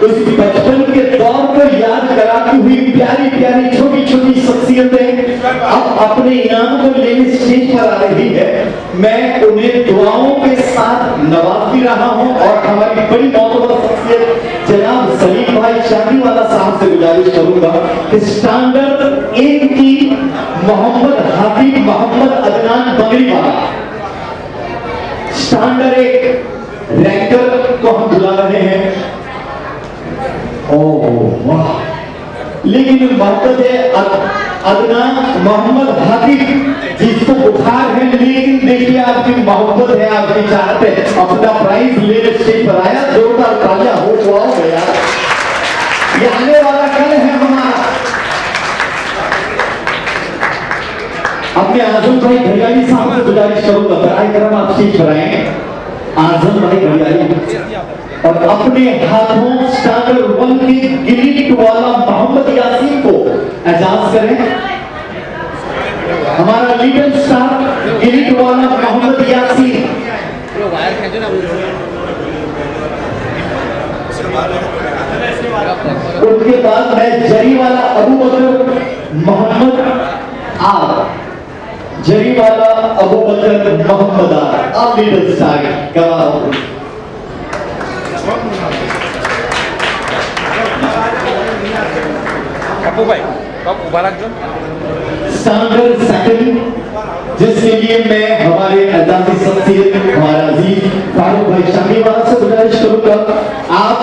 उस बचपन के दौर को याद कराती हुई प्यारी प्यारी छोटी छोटी शख्सियतें अब अपने इनाम को लेने स्टेज पर आ रही है। मैं उन्हें दुआओं के साथ नवाज भी रहा हूं और हमारी बड़ी मोहब्बत शख्सियत जनाब सलीम भाई चांदीवाला साहब से गुजारिश करूंगा कि स्टैंडर्ड 1 की मोहम्मद हाफिज मोहम्मद अदनान बंगरीवाला, स्टैंडर्ड 1 रैंकर को हम बुला रहे हैं। ओह वाह, लेकिन मोहम्मद अदनान मोहम्मद हाफिज जिसको बुखार है, लेकिन देखिए आपकी मोहब्बत है, आपकी चाहत है, अपना प्राइज लेने स्टेज पर आया। जोरदार तालियां हो गया। ये आने वाला कल है हमारा। अपने आजम भाई घड़ियाली साहब से गुजारिश करूंगा बराए करम आप स्टेज पर आएंगे। आजम भाई घड़ियाली और अपने हाथों स्टैंडर्ड 1 की गिलीट वाला मोहम्मद यासीन को एजाज करें। हमारा लीडर स्टार गिलीट वाला मोहम्मद यासीन। उसके बाद मैं जरी वाला अबू बकर मोहम्मद जरी वाला अबू बकर मोहम्मद आप लीडर स्टार गवाह। बापू भाई बापू बालक जो स्टैंडर्ड सेकंड जिसके लिए मैं हमारे एजाजी शख्सियत हमारा अजीज फारूक भाई चांदीवाला से गुजारिश करूंगा आप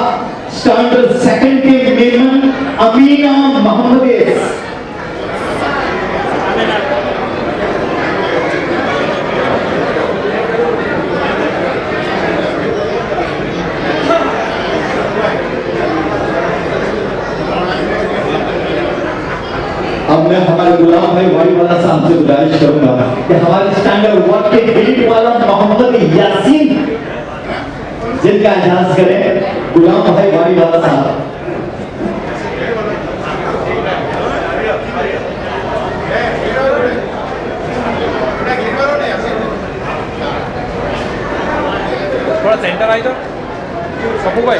स्टैंडर्ड सेकंड के मेमन अमीना मोहम्मद अब मैं हमारे गुलाम भाई वारीवाला साहब से गुजारिश करूंगा कि हमारे स्टैंडर्ड 1 के गिलीट वाला मोहम्मद यासीन जिनका एजाज करें गुलाम भाई वारीवाला साहब। थोड़ा सेंटर आई तो बापू भाई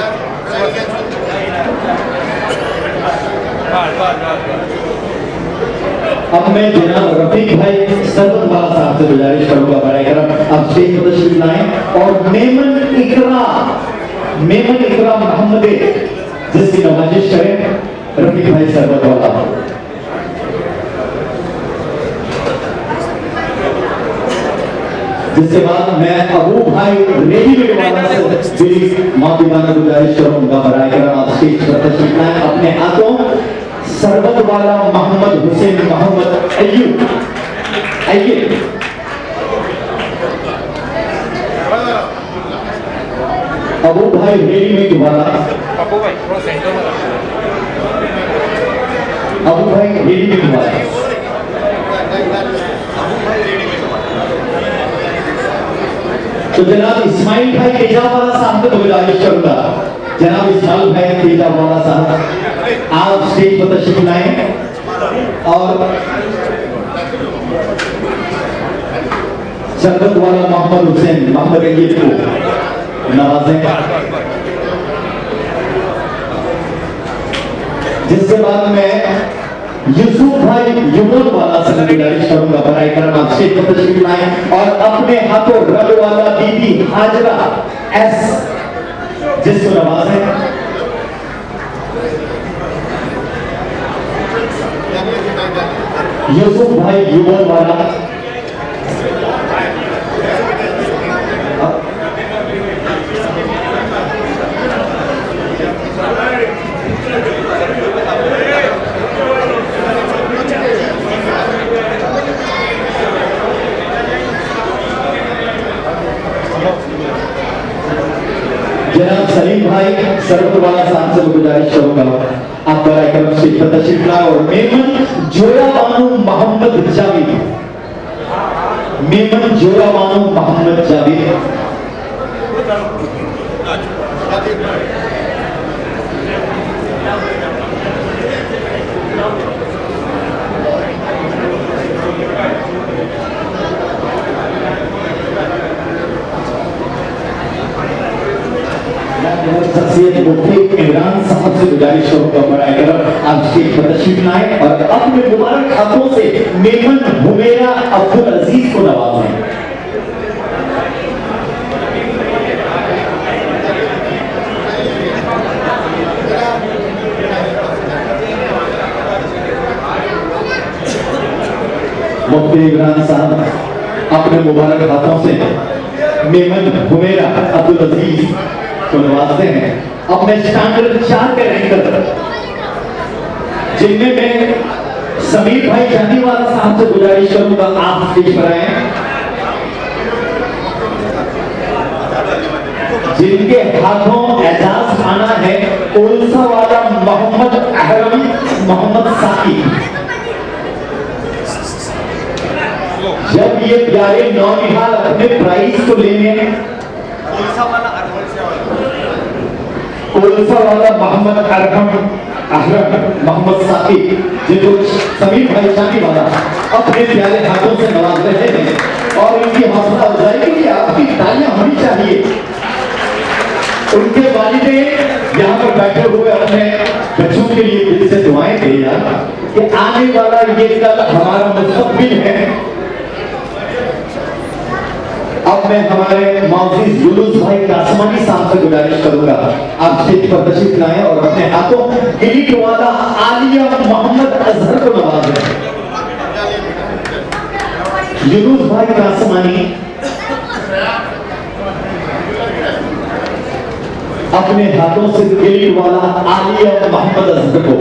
अब मैं जनाब रफीक भाई सरवतवाला साहब से गुजारिश करूंगा बराए करम आप स्टेज पर तशरीफ लाएं और मेमन इकरा मोहम्मद जिसकी नवाजिश करें रफीक भाई सरवतवाला। जिसके बाद मैं अबू भाई रेडीमेड वाला से मेरी माफीमाना गुजारिश करूंगा बराए करम आप स्टेज पर तशरीफ लाएं। अपने हाथों सरबत वाला मोहम्मद हुसैन मोहम्मद अय्यूब आइए। अबू भाई रेडीमेड वाला बापू भाई थोड़ा सेंटर में अबू भाई रेडीमेड वाला तो जनाब इस्माइल भाई तेजावाला साहब को गुजारिश करूंगा। जनाब इस्माइल भाई तेजावाला साहब आप स्टेज पर तशरीफ लाएं और शरबत वाला मोहम्मद हुसैन मोहम्मद रंजीत को नवाजें। जिसके बाद मैं यूसुफ भाई युमन वाला से गुजारिश करूंगा बराए करम आप स्टेज पर तशरीफ लाएं और अपने हाथों रब वाला बीबी हाजरा एस जिसको नवाजें। यूसुफ भाई युमन वाला जनाब सलीम भाई सरवर वाला साहब से गुजारिश करूंगा आप बराए करम स्टेज पर तशरीफ लाएं और मेमन जोया बानू मोहम्मद जावेद, मेमन जोया बानू मोहम्मद जावेद। शख्सियत मुफ्ती इमरान साहब से गुजारिश करूंगा बराए करम आप स्टेज पर तशरीफ लाएं और अपने मुबारक हाथों से मेमन हुमेरा अब्दुल अजीज को नवाजें। मुफ्ती इमरान साहब अपने मुबारक हाथों से मेमन हुमेरा अब्दुल अजीज को नवाजते हैं। अब मैं स्टैंडर्ड 4 के रैंकर जिनमें मैं समीर भाई जानीवाला साहब से गुजारिश करूंगा आप स्टेज पर आए जिनके हाथों एजाज आना है ओलसा वाला मोहम्मद अहरम मोहम्मद साकी। जब ये प्यारे नौनिहाल अपने प्राइज को लेने उल्फा वाला मोहम्मद अरहम अहरम मोहम्मद साकी जिनको समीर भाई जानी वाला अपने प्यारे हाथों से नवाज रहे हैं और इनकी हौसला अफजाई के लिए आपकी तालियां होनी चाहिए। उनके वालिदे यहाँ पर बैठे हुए अपने बच्चों के लिए दिल से दुआएं दे यार कि आने वाला ये कल हमारा मुस्तकबिल है। अब मैं हमारे मौजूद यूनुस भाई कासमानी साहब से गुजारिश करूंगा आप स्टेज पर तशरीफ लाएं और अपने हाथों गिलीट वाला आलिया मोहम्मद अजहर को नवाजें। यूनुस भाई कासमानी अपने हाथों से गिलीट वाला आलिया मोहम्मद अजहर को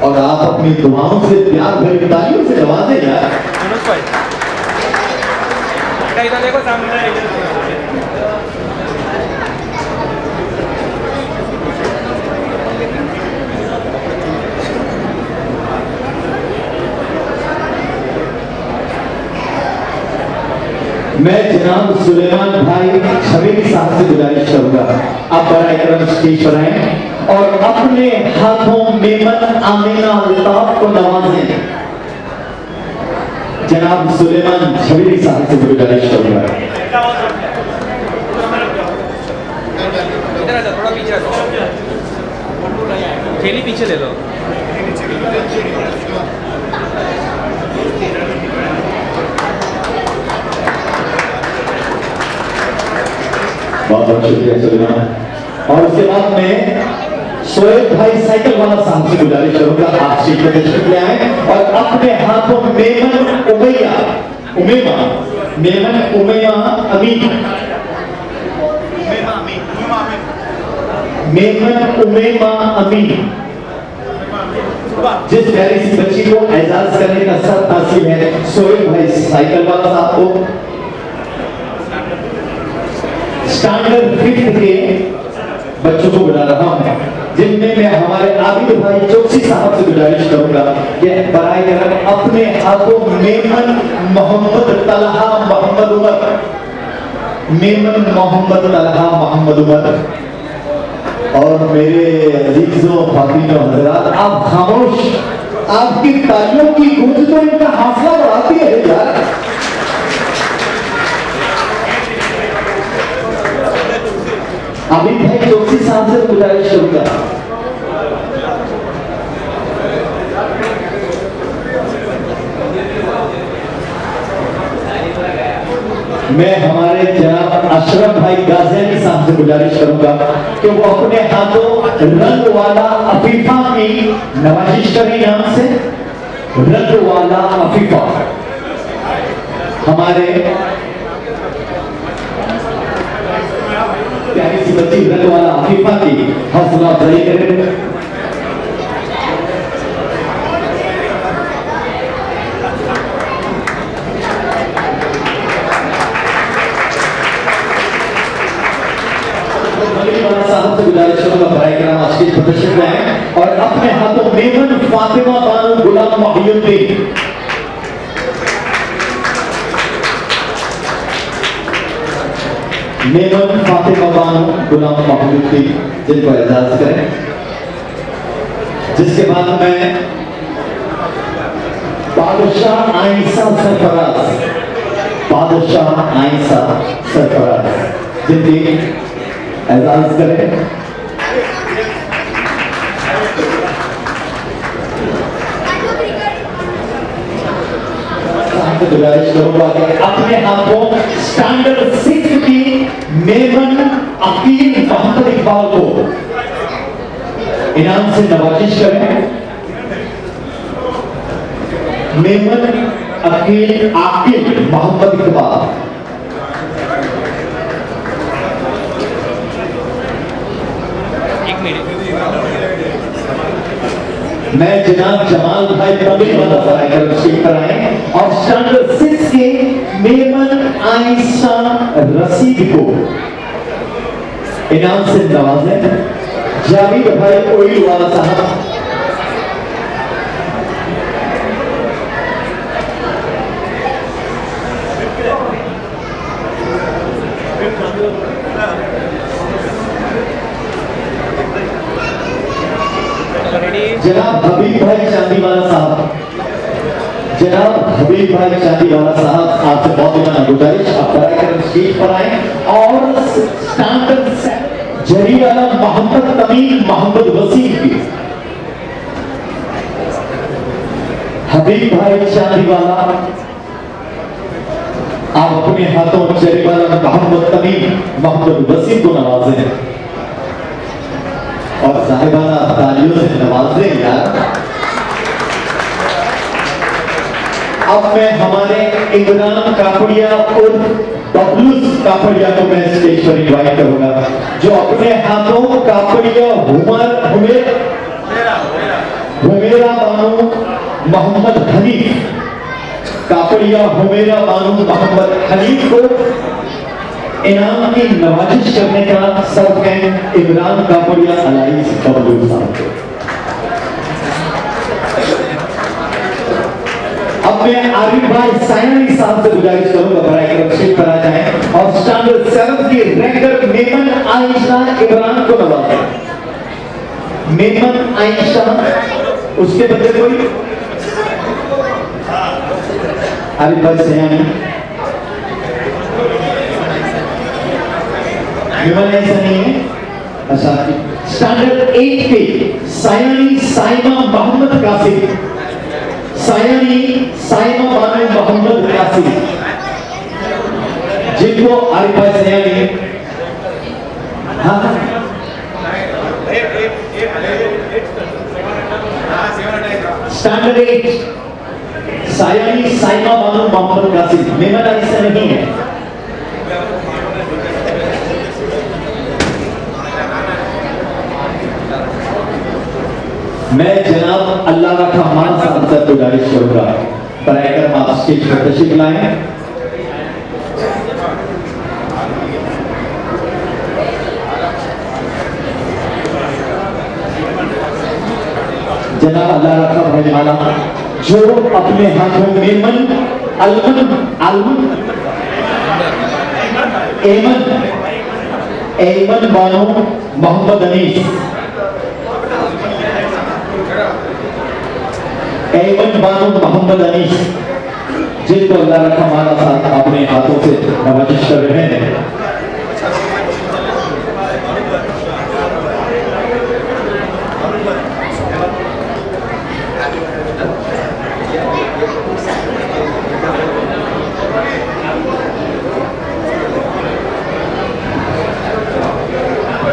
और आप अपनी दुआओं से प्यार भरी तालियों से नवाजें यार। इधर देखो सामने मैं जनाब सुलेमान भाई छबीली साहब से गुजारिश करूंगा आप बराए करम स्टेज पर आए और अपने हाथों मेमन आमीना अल्ताफ को नवाजें। जनाब सुलेमान छबीली साहब से गुजारिश करूंगा। इधर आ जाओ, थोड़ा पीछे आ जाओ, थैली पीछे ले लो। बहुत बहुत शुक्रिया सुलेमान। और उसके बाद में सोएब भाई साइकिल वाला साहब से गुजारिश करूंगा आप स्टेज पर तशरीफ ले आए और अपने हाथों मेमन उमैया उमेमा मेमन उमैया अमीन मेमन उमेमा अमीन जिस प्यारी सी बच्ची को एजाज करने का सब तासीब है सोएब भाई साइकिल वाला साहब को स्टैंडर्ड 5 के बच्चों को बुला रहा हूं जिनमें मैं हमारे आबिद भाई चौकसी साहब से गुजारिश करूंगा कि बराए करम अपने हाथों मेमन मोहम्मद तलहा मोहम्मद उमर मेमन मोहम्मद तलहा मोहम्मद उमर और मेरे अजीजों खातिनों हजरात, आप खामोश, आपकी तालियों की गूंज तो इनका हौसला बढ़ाती है यार। अभी भाई चौकसी साहब से गुजारिश करूंगा, मैं हमारे जनाब अशरफ भाई गाजियानी साहब से गुजारिश करूंगा कि वो अपने हाथों रंग वाला अफीफा की नवाजिश करें। नाम से रंग वाला अफीफा हमारे प्यारी सी बच्ची रंग वाला अफीफा की हौसला अफजाई करें। साहब से गुजारिश करूंगा बराए कराम आज के प्रदर्शन में आए और अपने हाथों मेमन फातिमा बानो गुलाम मोहिउद्दीन, मेमन फातिमा बानो गुलाम मोहिउद्दीन जिनको एजाज करें। जिसके बाद मैं बादशाह आइशा सरफराज, बादशाह आइशा सरफराज जिनकी एजाज करें। गुजारिश करूंगा कि अपने हाथों स्टैंडर्ड 6 की मेमन अकील मोहम्मद इकबाल को इनाम से नवाजिश करें। मेमन अकील आकिल मोहम्मद इकबाल। मैं जनाब जमाल भाई पब्लिक वाला कराकर स्टेज पर आए और स्टैंडर्ड 6 के मेमन आइशा रसीद को इनाम से नवाजे। जावेद भाई ओइल वाला साहब, जनाब हबीब भाई चांदीवाला साहब, जनाब हबीब भाई चांदीवाला साहब आपसे बहुत दिना गुजारिश आप बराबर स्टेज पर आए और स्टैंडर्ड जरीवाला मोहम्मद तमीम मोहम्मद वसीम की। हबीब भाई चांदीवाला आप अपने हाथों जरीवाला मोहम्मद तमीम मोहम्मद वसीम को नवाजे और साहिबाना तालियों से नवाजे यार। अब मैं हमारे इमरान कापड़िया और बबलूस कापड़िया को मैं स्टेज पर इनवाइट करूंगा जो अपने हाथों कापड़िया हुमेरा बानो मोहम्मद हनीफ, कापड़िया हुमेरा बानो मोहम्मद हनीफ को इनाम की नवाजिश करने का सब है इमरान कापड़िया अलाइस बबलू साहब। अब मैं आरिफ भाई सायनी साहब से गुजारिश करूंगा बराबर स्टेज पर आ जाएं और स्टैंडर्ड 7 की रैंकर मेमन आइशा इमरान को नवाजें। मेमन आइशा, उसके बच्चे कोई आरिफ भाई सायनी, मेमन ऐसा नहीं है। अच्छा, स्टैंडर्ड 8 पे सायनी साइमा मोहम्मद कासिम, सायनी साइमा बानो मोहम्मद कासिम जिनको आरिफ भाई सायनी, हाँ स्टैंडर्ड 8 सायनी साइमा बानो मोहम्मद कासिम, मेमन ऐसा नहीं है। मैं जनाब अल्लाह का मान साहब से गुजारिश करूंगा बराबर आप स्टेज पर तशरीफ लाएं। जनाब अल्लाह रखा भाई माला जो अपने हाथों मेमन एमन बानो मोहम्मद अनीस, एवन बानो मोहम्मद अनीस, जिनको अल्लाह रखा माला साथ अपने हाथों से नवाजिश कर रहे हैं।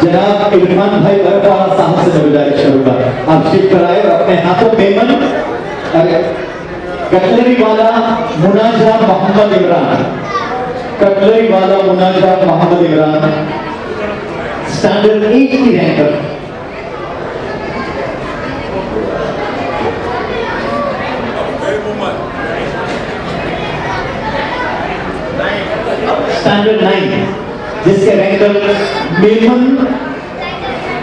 जनाब इरफान भाई बरकवाला साहब से गुजारिश करूंगा, आप शिफ्ट कराए और अपने हाथों मेमन कटलरी वाला मुनाजा मोहम्मद इमरान, कटलरी वाला मुनाजा मोहम्मद इमरान, स्टैंडर्ड 8 की रैंकर। स्टैंडर्ड 9 जिसके रैंकर मेमन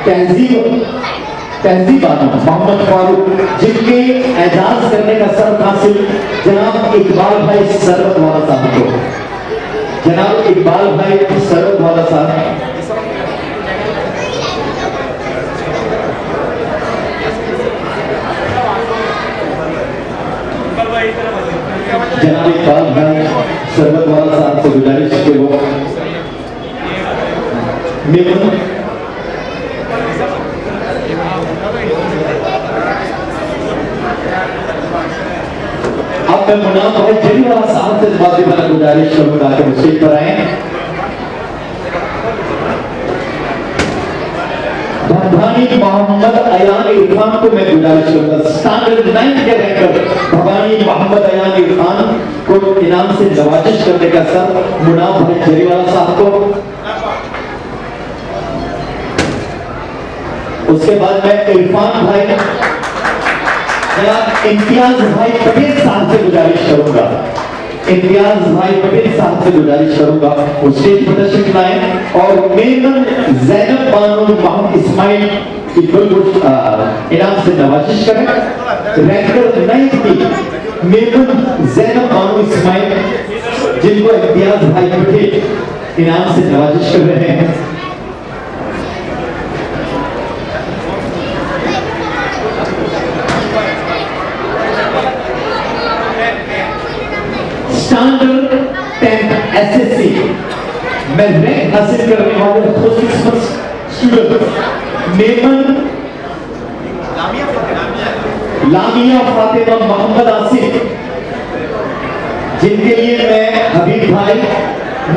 तहजीब मोहम्मद फारूक, जिनके एजाज करने का सर्फ हासिल जनाब इकबाल भाई सरवत वाला साहब को, जनाब इकबाल भाई सरवत वाला साहब। जनाब इकबाल भाई सरवत वाला साहब से गुजारिश के वो मेमन अब मैं मुनाफ भाई जरीवाला साहब से इस बात की मैंने गुजारिश करूंगा कि वो स्टेज पर आए। भवानी मोहम्मद अयान इरफान को मैं गुजारिश करूंगा, स्टैंडर्ड 9 के रैंकर भवानी मोहम्मद अयान इरफान को इनाम से नवाजिश करने का सर मुनाफ भाई जरीवाला साहब को। उसके बाद मैं इरफान भाई इम्तियाज भाई पटेल साहब से गुजारिश करूंगा, इम्तियाज भाई पटेल साहब से गुजारिश करूंगा वो स्टेज पर तशरीफ लाएं और मेमन जैनब बानो मोहम्मद इस्माइल की बिल्कुल इनाम से नवाजिश करें। रैंकर 9 की मेमन जैनब बानो इस्माइल, जिनको इम्तियाज भाई पटेल इनाम से नवाजिश कर रहे हैं। स्टैंडर्ड 10 एसएससी में रैंक हासिल करने वाले खुशकिस्मत स्टूडेंट मेमन लामिया फातिमा मोहम्मद आसिफ, जिनके लिए मैं हबीब भाई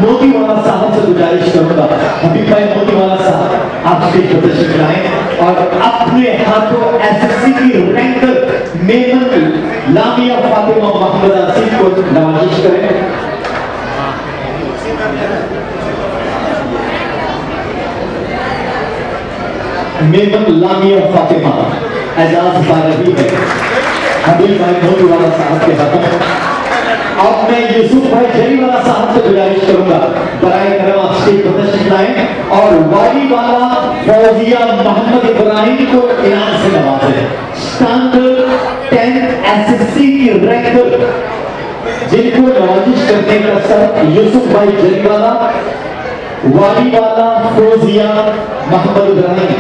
मोतीवाला साहब से गुजारिश करूंगा, हबीब भाई मोतीवाला साहब आप स्टेज पर तशरीफ लाएं और अपने हाथों एसएससी की रैंकर मेमन लामिया फातिमा मोहम्मद आसिफ को नवाजिश करें। मेमन लामिया फातिमा एजाज बारहवीं में हबीब भाई मोतीवाला साहब के हाथों। अब मैं यूसुफ भाई जरीवाला साहब से गुजारिश करूंगा बराए करम आप स्टेज पर तशरीफ लाएं और वाली वाला फौजिया मोहम्मद इब्राहिम को इनाम से नवाजें। स्टैंडर्ड 10 एसएससी की रैंकर, जिनको नवाजिश करने का सर यूसुफ भाई जरीवाला, वाली वाला फौजिया मोहम्मद इब्राहिम।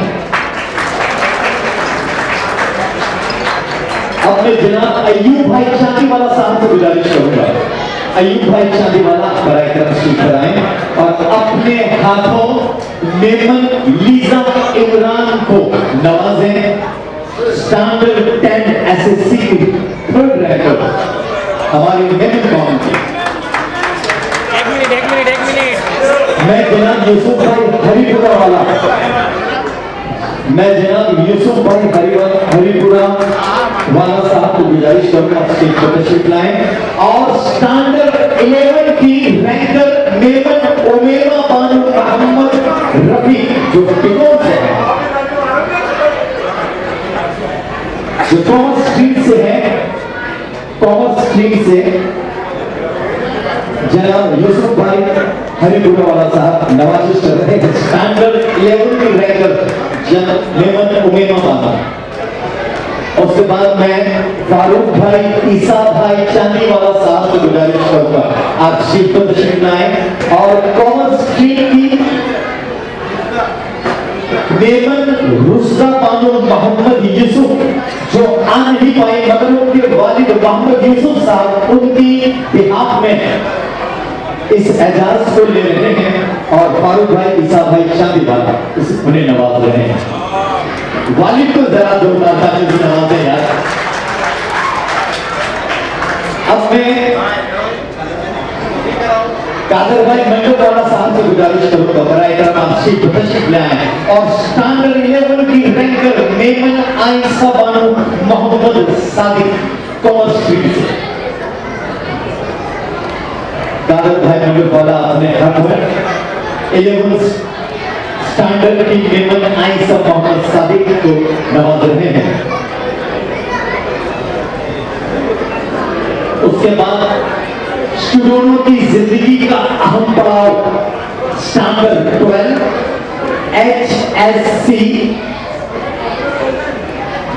अब मैं जनाब अयूब भाई चांदीवाला साहब से गुजारिश करूंगा, अयूब भाई चांदीवाला बराए करम स्टेज पर आए और अपने हाथों मेमन लीजा इमरान को नवाजें। स्टैंडर्ड 10 एसएससी की थर्ड रैंकर हमारी मेमन कौम की। एक मिनट मैं जनाब यूसुफ भाई हरिपुरा वाला, मैं जनाब यूसुफ भाई हरिपुरा वाला साहब को गुजारिश करूंगा स्टेज पर तशरीफ लाएं और स्टैंडर्ड 11 की रैंकर मेमन उमेमा बानो मोहम्मद रफी, जो टिकोन से है, जो कॉमर्स स्ट्रीट से है, कॉमर्स स्ट्रीट से जनाब यूसुफ भाई हरिपुरा वाला साहब नवाजिश कर रहे हैं। स्टैंडर्ड 11 की रैंकर मेमन उमेमा बानो। उसके बाद मैं फारूक भाई ईसा भाई चांदीवाला साहब से गुजारिश करूंगा आप सीट पर तशरीफ लाएं और कॉमर्स स्ट्रीट की मेमन रुस्ता बानो मोहम्मद यूसुफ जो आ नहीं पाए मगर उनके वालिद मोहम्मद यूसुफ साहब उनकी बिहाफ में इस एजाज को ले रहे हैं और फारूक भाई ईसा भाई शादी वाला उन्हें नवाज रहे हैं। वालिद को जरा जोरदार ताली से नवाजें यार। अब मैं कादर भाई मंडल वाला साहब से गुजारिश करूंगा बराए करम आप शीट तशरीफ ले आए और स्टैंडर्ड 11 की रैंकर मेमन आइसा बानो मोहम्मद सादिक कॉमर्स स्ट्रीट से कादर भाई मंडल वाला अपने हाथ में 11 स्टैंडर्ड की मेमन आइसा मोहम्मद सादिक को नवाज रहे हैं। उसके बाद स्टूडेंटों की जिंदगी का अहम पड़ाव स्टैंडर्ड 12 HSC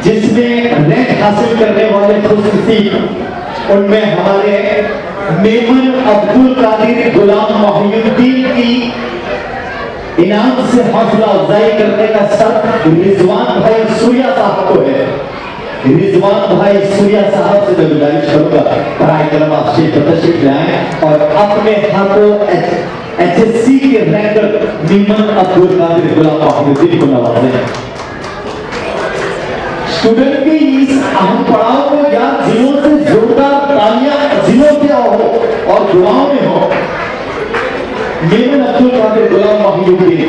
जिसमें रैंक हासिल करने वाले खुशनसीब उनमें हमारे मेमन अब्दुल कादिर गुलाम मोहिउद्दीन की इनाम से हौसला अफजाई करने का शर्फ रिजवान भाई सूर्या साहब को है। रिजवान भाई सूर्या साहब से मैं गुजारिश करूंगा पढ़ाई करम आप शीट तशरीफ ले आए और अपने हाथों HSC के रैंकर मेमन अब्दुल कादिर गुलाम मोहिउद्दीन को नवाजें। स्टूडेंट की इस अहम पड़ाव को यार जिलों से जोरदार तालियां जिलों से हो और दुआओं में हो। मेमन अब्दुल कादिर गुलाम मोहिउद्दीन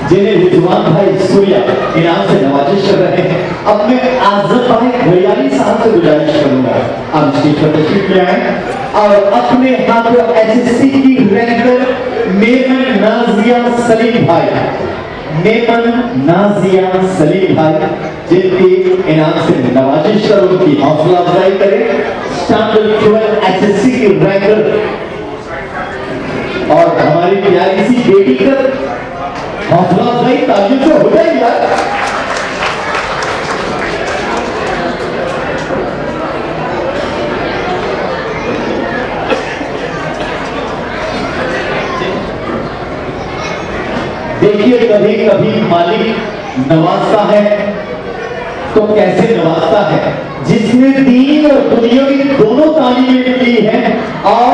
जिन्हें रिजवान भाई सूर्या इनाम से नवाजिश कर रहे हैं। अब मैं आजम भाई भैयाली साहब से गुजारिश करूंगा आप इसकी तशरीफ ले आए और अपने हाथों HSC की रैंकर मेमन नाजिया सलीम भाई मेमन नाजिया सलीम भाई जिनकी इनाम से नवाजिश कर उनकी हौसला अफजाई करें। स्टैंडर्ड 12 HSC की रैंकर और हमारी प्यारी सी बेटी का हौसला अफजाई तालियों से हो जाए यार। देखिए कभी कभी मालिक नवाजता है तो कैसे नवाजता है जिसने दीन और दुनिया की दोनों तालीमें ली है और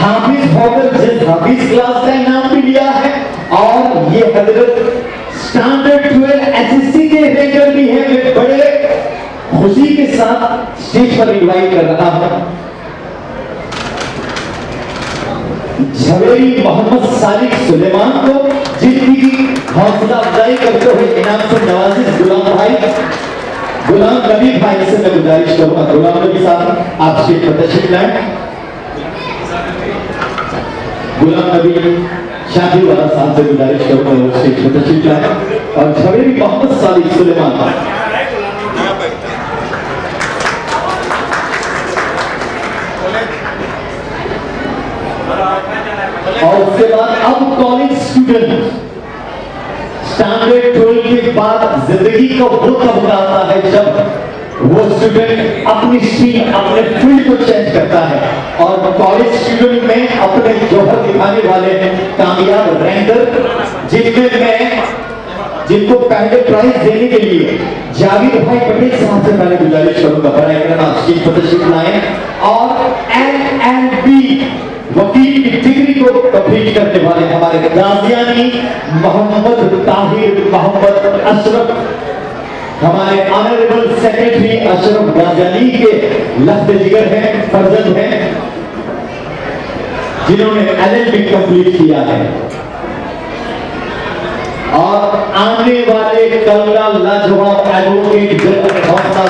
हाफिज होकर जिस हाफिज क्लास का इनाम भी लिया है और ये हजरत स्टैंडर्ड 12 HSC के रैंकर भी है। मैं बड़े खुशी के साथ स्टेज पर इनवाइट कर रहा हूं झवेरी मोहम्मद सालिक सुलेमान को जिनकी हौसला अफजाई करते हुए इनाम से नवाजिश गुलाम नबी भाई से मैं गुजारिश करूंगा। गुलाम नबी साहब आप स्टेज पर तशरीफ लाएं। गुलाम नबी शादी वाला साहब से गुजारिश करूंगा वो स्टेज पर तशरीफ लाएं और झवेरी मोहम्मद सालिक सुलेमान और उसके बाद अब कॉलेज स्टूडेंट स्टैंडर्ड 12 के बाद जिंदगी का वो तब आता है जब वो स्टूडेंट अपनी स्ट्रीम अपने फील्ड को चेंज करता है और कॉलेज स्टूडेंट में अपने जौहर दिखाने वाले कामयाब रैंकर जिनको पहले प्राइज देने के लिए जावेद भाई पटेल साहब से पहले गुजारिश करूंगा बराए करम आप स्टेज पर तशरीफ लाएं और LLB वकील की डिग्री को कंप्लीट करने वाले हमारे गाजियानी मोहम्मद ताहिर मोहम्मद अशरफ हमारे ऑनरेबल सेक्रेटरी अशरफ गाजियानी के लफ्ज़ जिगर हैं फर्जंद हैं जिन्होंने LLB कंप्लीट किया है और आने वाले कल का लाजवाब एडवोकेट जनरल हौसला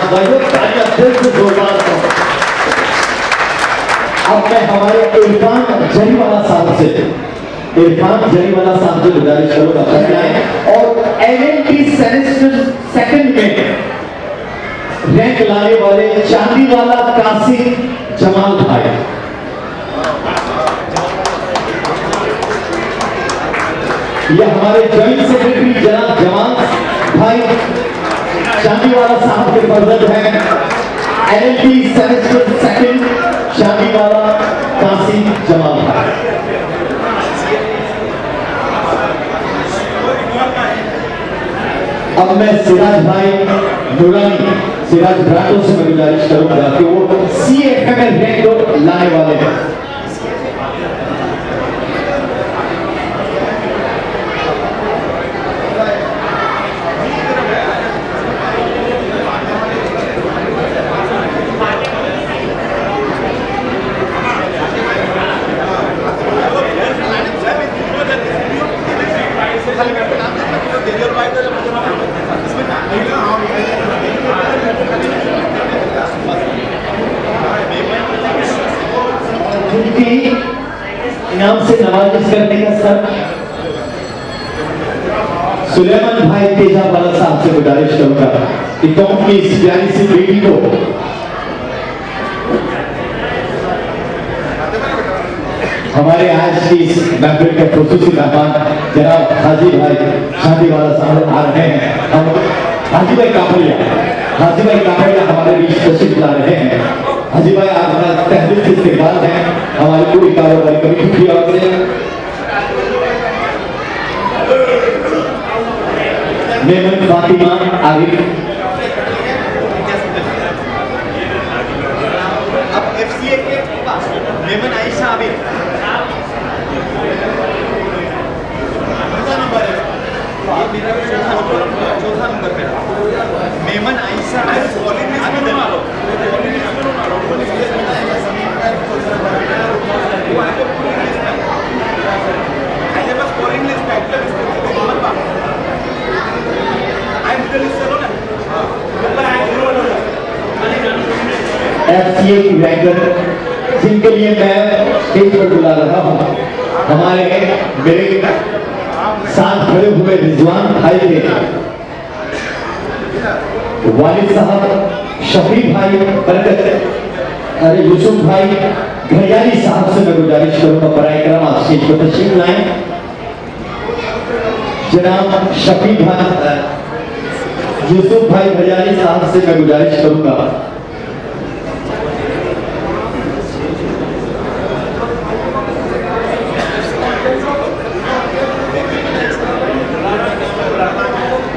दिल से जोरदार अब मैं हमारे इरफान जरीवाला साहब से गुजारिश करूंगा और LLB सेमेस्टर सेकंड में रैंक लाने वाले चांदीवाला कासिम जमाल भाई ये हमारे जॉइंट सेक्रेटरी जनाब जमाल भाई चांदीवाला साहब के फर्जंद हैं। LLB semester second Shadiwala Kasim Jamal भाई अब मैं सिराज भाई नूरानी सिराज ब्रांडो से मैं गुजारिश करूंगा कि वो CFML रैंक लाने वाले हैं। उनकी इनाम से नवाजिश करने का सर सुलेमान भाई तेजावाला साहब से गुजारिश करूंगा कि कौन की इस प्यारी सी बेटी को हमारे आज की इस महफिल के खुसूसी मेहमान जनाब हाजी भाई शादीवाला साहब आ रहे हैं। हम हाजी भाई कापड़िया हमारे बीच तशरीफ ला रहे हैं। हाजी भाई आप हमारा तहरीर से इस्तेमाल है हमारी पूरी कारोबारी कमेटी की ओर से मेमन फातिमा आरिफ अब FCA के पास मेमन आयशा आबिद नंबर है चौथा नंबर पे मेमन आयशा आबिद FCA की रैंकर जिनके लिए मैं स्टेज पर बुला रहा हूँ हमारे मेरे साथ खड़े हुए रिजवान भाई के वालिद साहब शफी भाई बरकत अरे यूसुफ भाई घड़ियाली साहब से मैं गुजारिश करूंगा बराए करम आप स्टेज पर तशरीफ लाएं। जनाब शफी भाई यूसुफ भाई घड़ियाली साहब से मैं गुजारिश करूंगा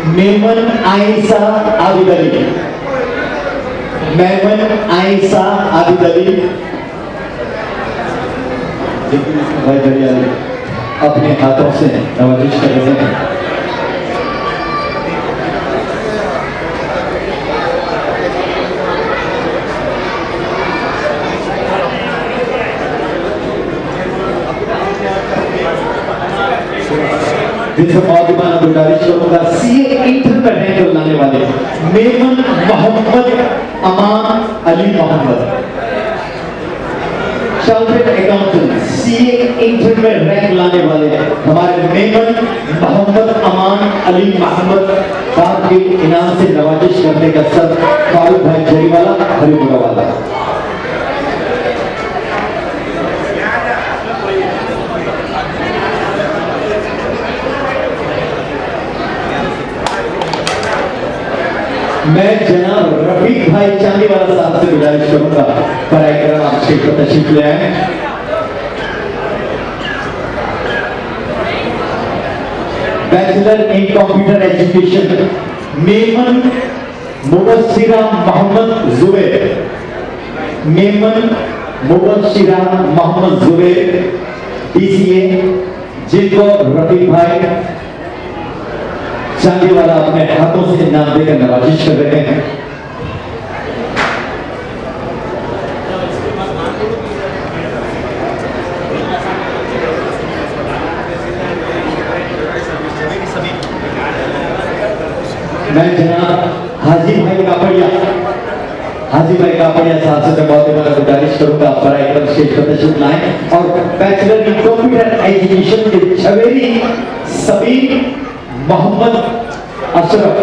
मेमन आयशा आबिद अली मेमन आयशा आबिद अली भाई घड़ियाली अपने हाथों से नवाजिश कर रहे हैं। जिसे मौजूदा गुजारिश करूंगा CA इंटर में रैंक लाने वाले Memon Mohammad Aman Ali Mohammad chartered accountant CA inter में रैंक लाने वाले हमारे मेमन मोहम्मद अमान अली मोहम्मद साहब के इनाम से नवाजिश करने का सर फारूक भाई जरीवाला हरिपुरा वाला। मैं जनाब रफीक भाई चांदीवाला साहब से गुजारिश करूंगा बराए करम आप स्टेज पर तशरीफ ले आए। Bachelor in computer education Memon Mubassira Mohammad Zubair Memon Mubassira Mohammad Zubair DCA जिनको रफीक भाई चांदीवाला अपने हाथों से इनाम देकर नवाजिश कर रहे हैं। मैं जनाब हाजी भाई कापड़िया साहब से बहुत बड़ा गुजारिश करूंगा बराए करम स्टेज पर तशरीफ लाएं और बैचलर इन कंप्यूटर एजुकेशन के झवेरी सबीर मोहम्मद अशरफ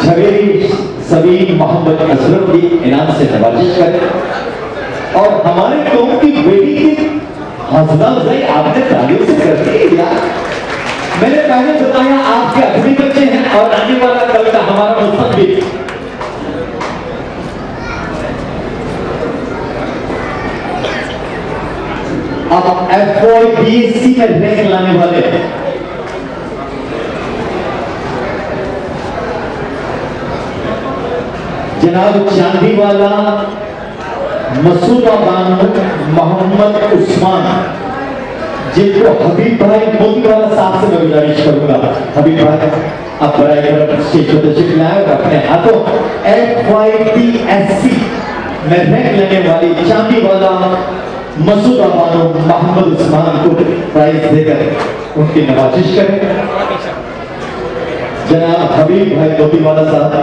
झवेरी सबीर मोहम्मद अशरफ की इनाम से नवाजिश करें और हमारे कौम की बेटी की हौसला अफजाई आपने तालियों से कर दी यार। मैंने पहले बताया आपके अपने बच्चे हैं और आने वाला कल का हमारा मुस्तकबिल। अब FY BSc में रैंक लाने वाले जनाब चांदी वाला मसूदा बानो मोहम्मद उस्मान, जिनको हबीब भाई मोदी वाला साहब से मैं गुजारिश करूंगा, हबीब भाई आप बराए करम स्टेज पर तशरीफ लाए और अपने हाथों FYTSC में रैंक लेने वाली चांदी वाला मसूदा बानो मोहम्मद उस्मान को प्राइज देकर उनकी नवाजिश करें। जनाब हबीब भाई मोदी वाला साहब।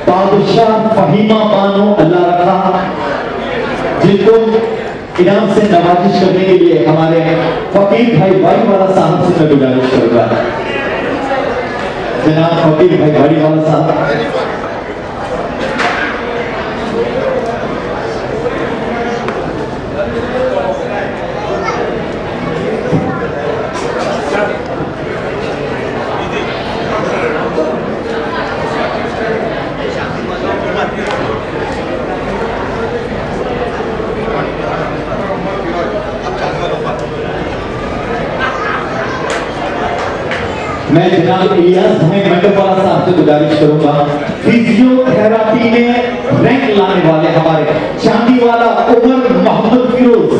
बादशाह फहीमा बानो अल्लाह रखा, जिनको इनाम से नवाजिश करने के लिए हमारे फकीर भाई वाड़ी वाला साहब से मैं गुजारिश करूंगा। जनाब फकीर भाई वाड़ी वाला साहब। मैं जनाब इलियास भाई मंडप वाला साहब से गुजारिश करूंगा, फिजियोथेरेपी में रैंक लाने वाले हमारे चांदी वाला उमर मोहम्मद फिरोज,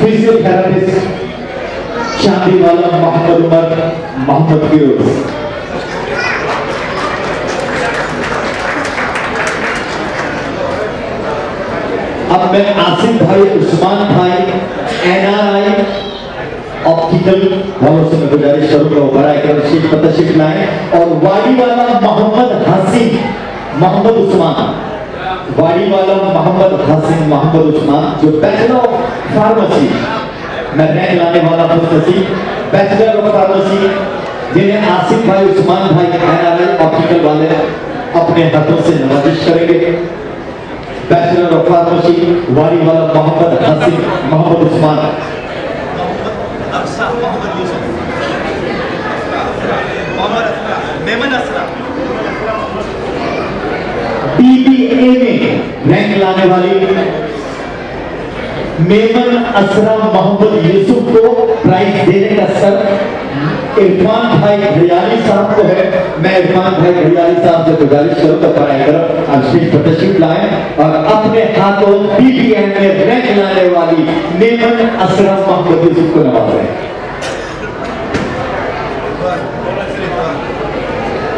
फिजियोथेरेपिस्ट चांदी वाला मोहम्मद उमर मोहम्मद फिरोज। अब मैं आसिफ भाई उस्मान भाई NRI ऑप्टिकल वालों से मैं गुजारिश करूंगा वो बड़ा एक स्टेज पर तशरीफ लाएं, और वाड़ी वाला मोहम्मद हसीन मोहम्मद उस्मान, वाड़ी वाला मोहम्मद हसीन मोहम्मद उस्मान जो बैचलर ऑफ फार्मेसी में रैंक लाने वाला खुशनसीब बैचलर ऑफ फार्मेसी, जिन्हें आसिफ भाई उस्मान भाई NRI ऑप्टिकल वाले अपने हाथों से नवाजिश करेंगे। बैचलर ऑफ फार्मेसी वाड़ी वाला मोहम्मद हसीन मोहम्मद उस्मान। BBA में रैंक लाने वाली मेमन असरा मोहम्मद यूसुफ को प्राइज देने का सर इरफान भाई घड़ियाली साहब को है। मैं इरफान भाई घड़ियाली साहब से गुजारिश करूंगा पढ़ाई करो आप स्टेज पर तशरीफ लाएं और अपने हाथों BBA में रैंक लाने वाली मेमन असरा मोहम्मद यूसुफ को नवाजें।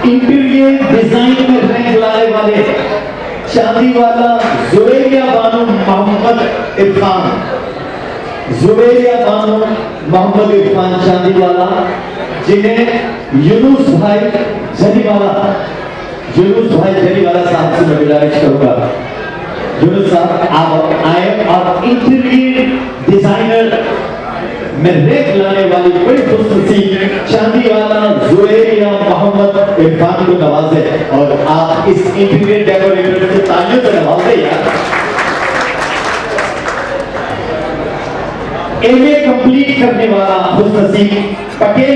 इंटीरियर डिजाइन में रैंक लाने वाले चांदी वाला जुबैरिया बानो मोहम्मद इरफान, जुबैरिया बानो मोहम्मद इरफान चांदी वाला, जिन्हें यूनुस भाई जरीवाला साहब से मैं गुजारिश करूंगा। यूनुस साहब आप आए और इंटीरियर डिजाइनर में रैंक लाने वाली बड़ी खुशनसीब चांदी वाला जुबैरिया मोहम्मद इरफान को नवाजे, और आप इस इंटीरियर डेकोरेटर से तालियों से नवाजे यार। MA कंप्लीट करने वाला खुशनसीब पटेल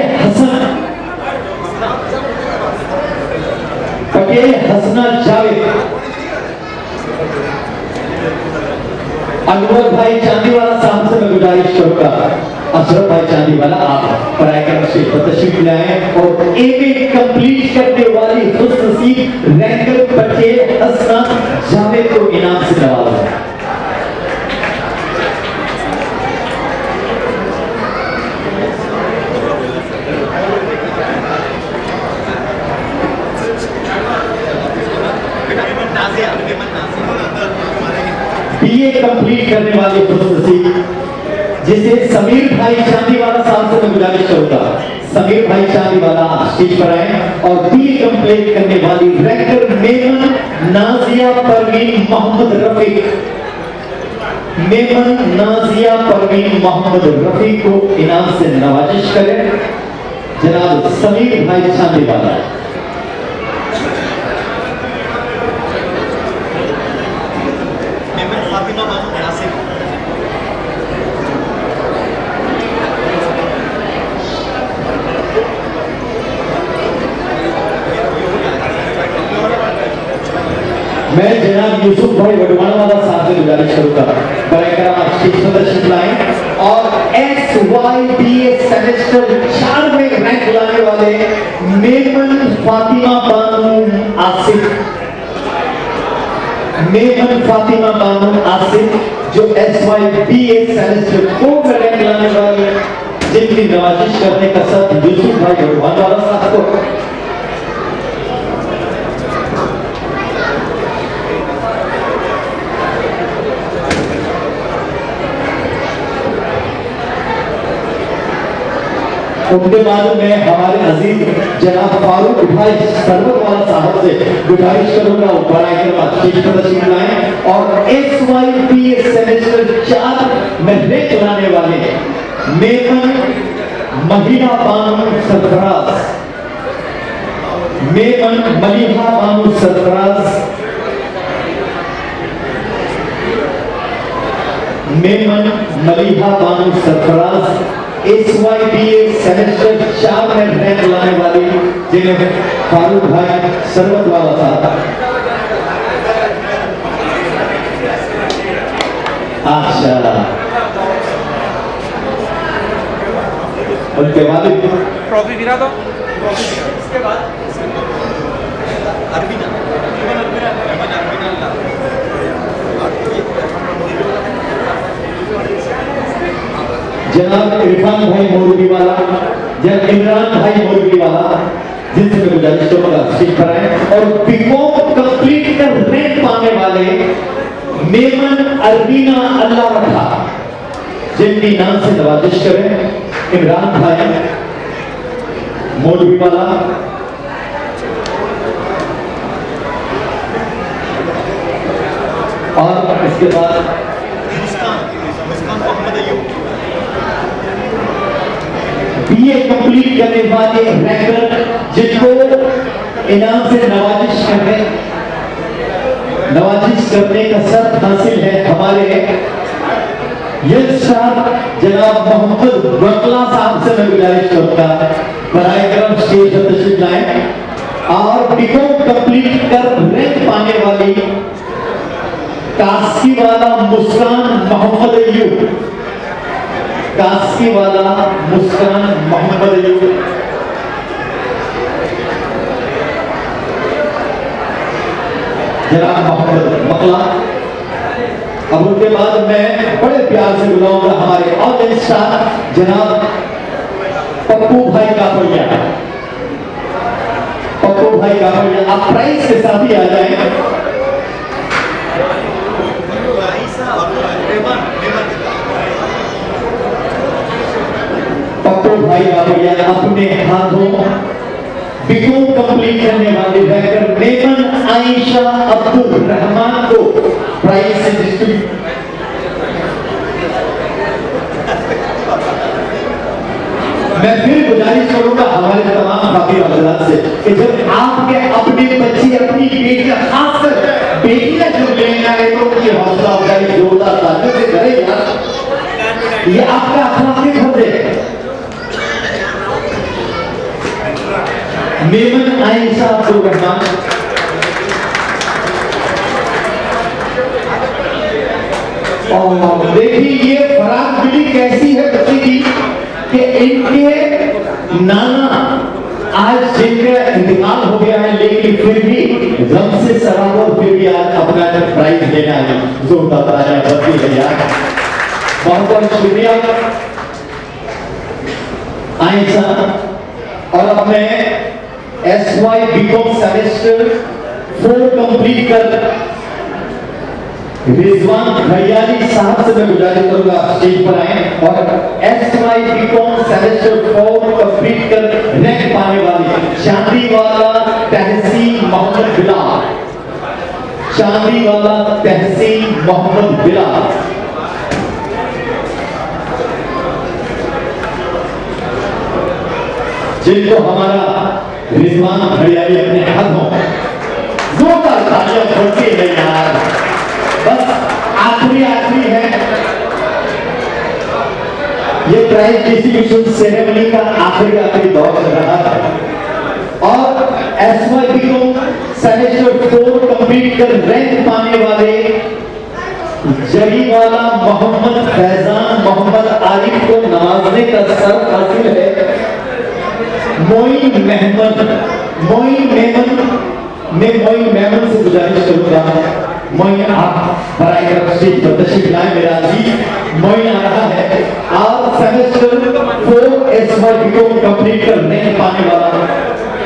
हसना जावेद, अनवर भाई चांदीवाला साहब से मैं गुजारिश करूंगा, अशरफ भाई चांदीवाला आप पढ़ाई करने से तशरीफ लाएं और MA कंप्लीट करने वाली खुशनसीब रैंकर पटेल हसना जावेद को इनाम से नवाजें। BA कंप्लीट करने वाले खुशनसीब जिसे समीर भाई चांदीवाला साहब से मैं गुजारिश करूंगा, समीर भाई चांदीवाला स्टेज पर आए और BA कंप्लीट करने वाली रैंकर मेमन नाजिया परवीन मोहम्मद रफीक, मेमन नाजिया परवीन मोहम्मद रफीक को इनाम से नवाजिश करें जनाब समीर भाई चांदीवाला। मैं जनाब यूसुफ भाई वडवाणवाला साहब से गुजारिश करूंगा बरकरार स्टेज पर तशरीफ लाएं और SYBA सेमेस्टर 4 में रैंक लाने वाले मेमन फातिमा बानो आसिफ, मेमन फातिमा बानो आसिफ जो SYBA सेमेस्टर 4 में रैंक लाने वाले, जिनकी नवाजिश करने का सब यूसुफ भाई वडवाणवाला साहब को। उनके बाद में हमारे अजीज जनाब फारूक भाई सरवतवाला साहब से गुजारिश करूंगा वो बड़ा स्टेज पर तशरीफ लाएं और SYBA सेमेस्टर 4 में रैंक लाने वाले मेमन महीना बानो सरफराज, मेमन मलिहा बानो सरफराज, मेमन मलिहा बानो सरफराज SYBA सेमेस्टर 4 में रैंक लाने वाली, जिन्हें फारूक भाई सरवतवाला साहब। अच्छा, उनके बाद ट्रॉफी गिरा दो। इसके बाद अरबिना जनाब इरफान भाई मोरबी वाला, जनाब इमरान भाई मोरबी वाला, जिनसे मैं गुजारिश करूंगा स्टेज पर आए और बीकॉम कंप्लीट कर रैंक पाने वाले मेमन अरबीना अल्लाह रखा, जिनकी नाम से नवाजिश करें इमरान भाई मोरबी वाला। और इसके बाद मुस्कान मोहम्मद अयूब BA कंप्लीट करने वाले रैंकर, जिनको इनाम से नवाजिश करने का शर्त हासिल है हमारे यंगस्टर जनाब मोहम्मद वकला साहब से मैं गुजारिश करूंगा बराए करम स्टेज पर तशरीफ लाएं और बीकॉम कंप्लीट कर रैंक पाने वाली कास्की वाला मुस्कान मोहम्मद अयूब, कास्की वाला मुस्कान मोहम्मद अयूब। जनाब मोहम्मद मकला। अब उनके बाद मैं बड़े प्यार से बुलाऊंगा हमारे ऑल स्टार जनाब पप्पू भाई कापड़िया, पप्पू भाई कापड़िया आप प्राइज के साथ ही आ जाएं। पप्पू भाई कापड़िया अपने हाथों बीकॉम कंप्लीट करने वाले रैंकर मेमन आयशा अब्दुल रहमान को प्राइज से डिस्ट्रीब्यूट। मैं फिर गुजारिश करूंगा हमारे तमाम बाकी हजरात से कि जब आपके अपने बच्चे अपनी बेटियां, खासकर बेटियां जब लेने आए तो उनकी हौसला अफजाई जोरदार ताकत से करें यार, ये आपका अखलाकी फर्ज है। मेमन आयशा अब्दुल रहमान, और देखिए ये फराग बिली कैसी है बच्ची की कि इनके नाना आज जिनका इंतकाल हो गया है, लेकिन फिर भी गम से सराबोर फिर भी आज अपना प्राइज देना है। जोरदार तालियां बनती है यार, बहुत बहुत शुक्रिया आयशा। और अब मैं SY बीकॉम सेमेस्टर 4 कंप्लीट कर रिजवान खरियाली साहब से मैं गुजारिश करूंगा स्टेज पर आए और SY बीकॉम सेमेस्टर 4 कंप्लीट कर रैंक पाने वाले चांदीवाला तहसीन मोहम्मद बिलाल, चांदीवाला तहसीन मोहम्मद बिलाल। जिनको हमारा रिजवान खरियाली अपने हाथों जोरदार तालियां बढ़ती है यार। बस आखिरी है ये प्राइज डिस्ट्रीब्यूशन सेरेमनी का आखिरी दौर चल रहा है और SY BCom semester 4 complete complete कर रैंक पाने वाले जरीवाला मोहम्मद फैजान मोहम्मद आरिफ को नवाजने का शर्फ हासिल है मोइन मेमन से गुजारिश करूंगा, मोइन आप बराए कर स्टेज पर तशरीफ लाएं। मेरा अजीज मोइन आ रहा है। आप सेमेस्टर 4 SY को कंप्लीट कर रैंक पाने वाला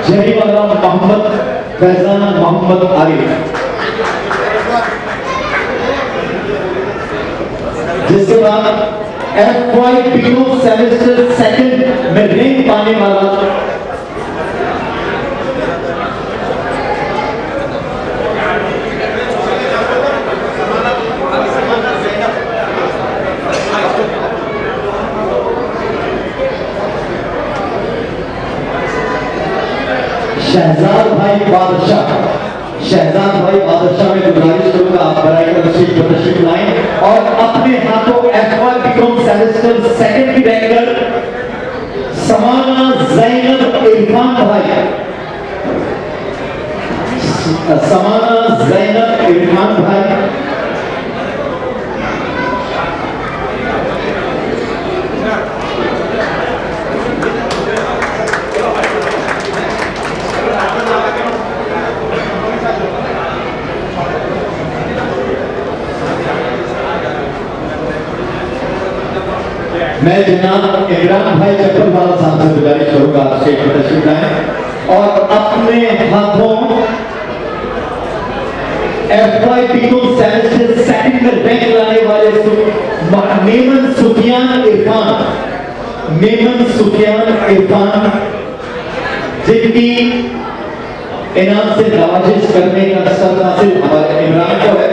जरीवाला मोहम्मद फैजान मोहम्मद आरिफ, जिसके बाद FY सेमेस्टर 2 में रैंक पाने वाला शहजाद भाई बादशाह में गुजारिश करूंगा आप बराए कर तशरीफ लाएं और अपने हाथों FY सेमेस्टर 2 की रैंकर समाना ज़ैनब इरफान भाई मैं जनाब इमरान भाई चक्करवाला साहब से गुजारिश करूंगा आप स्टेज पर तशरीफ लाएं और अपने हाथों FY सेमेस्टर 2 में रैंक लाने वाले मेमन सुफियान इरफान जिनकी इनाम से नवाजिश करने का शर्फ हासिल हमारे इमरान को है।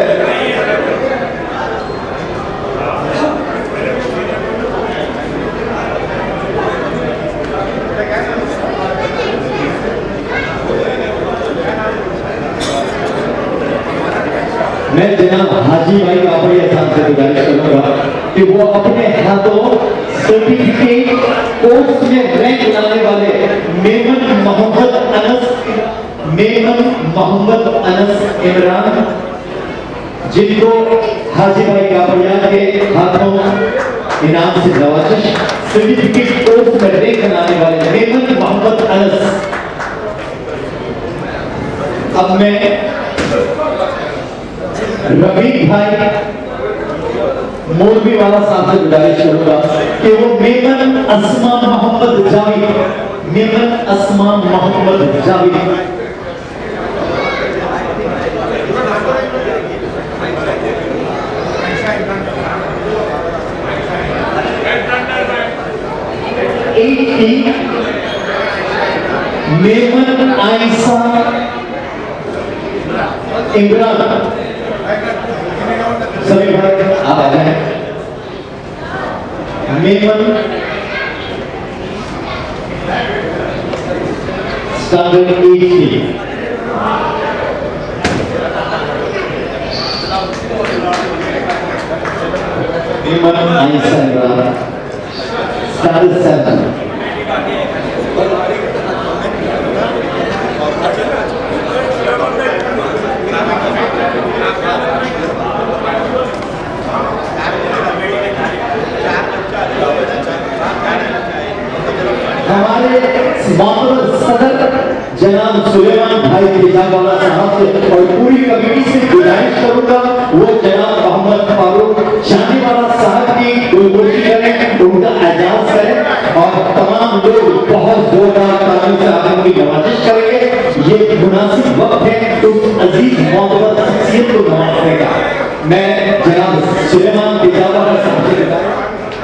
मैं जनाब हाजी भाई कापड़िया साहब से गुजारिश करूंगा कि वो अपने हाथों सर्टिफिकेट कोर्स में रैंक लाने वाले मेमन मोहम्मद अनस इमरान, जिनको हाजी भाई कापड़िया के हाथों इनाम से नवाजिश सर्टिफिकेट कोर्स में रैंक लाने वाले मेमन मोहम्मद अनस। अब मैं रफीक भाई मोरबी वाला साहब से गुजारिश करूंगा कि वो मेमन अस्मा मोहम्मद जावेद मेमन आयशा इमरान, सभी भाई आप आ जाए। Memon standard 80 Memon Ayesha Imran standard 7। हमारे सदर जनाब सुलेमान भाई तेजावाला साहब से और पूरी कमेटी से गुजारिश करूंगा वो जनाब मोहम्मद फारूक शानीवाला साहब की गुलगोशी करें, उनका एजाज करें और तमाम लोग बहुत जोरदार तालियों से आप उनकी नवाजिश करेंगे। ये मुनासिब वक्त है उस अजीज मोहब्बत शख्सियत को नवाजने का। मैं जनाब सुलेमान तेजावाला साहब से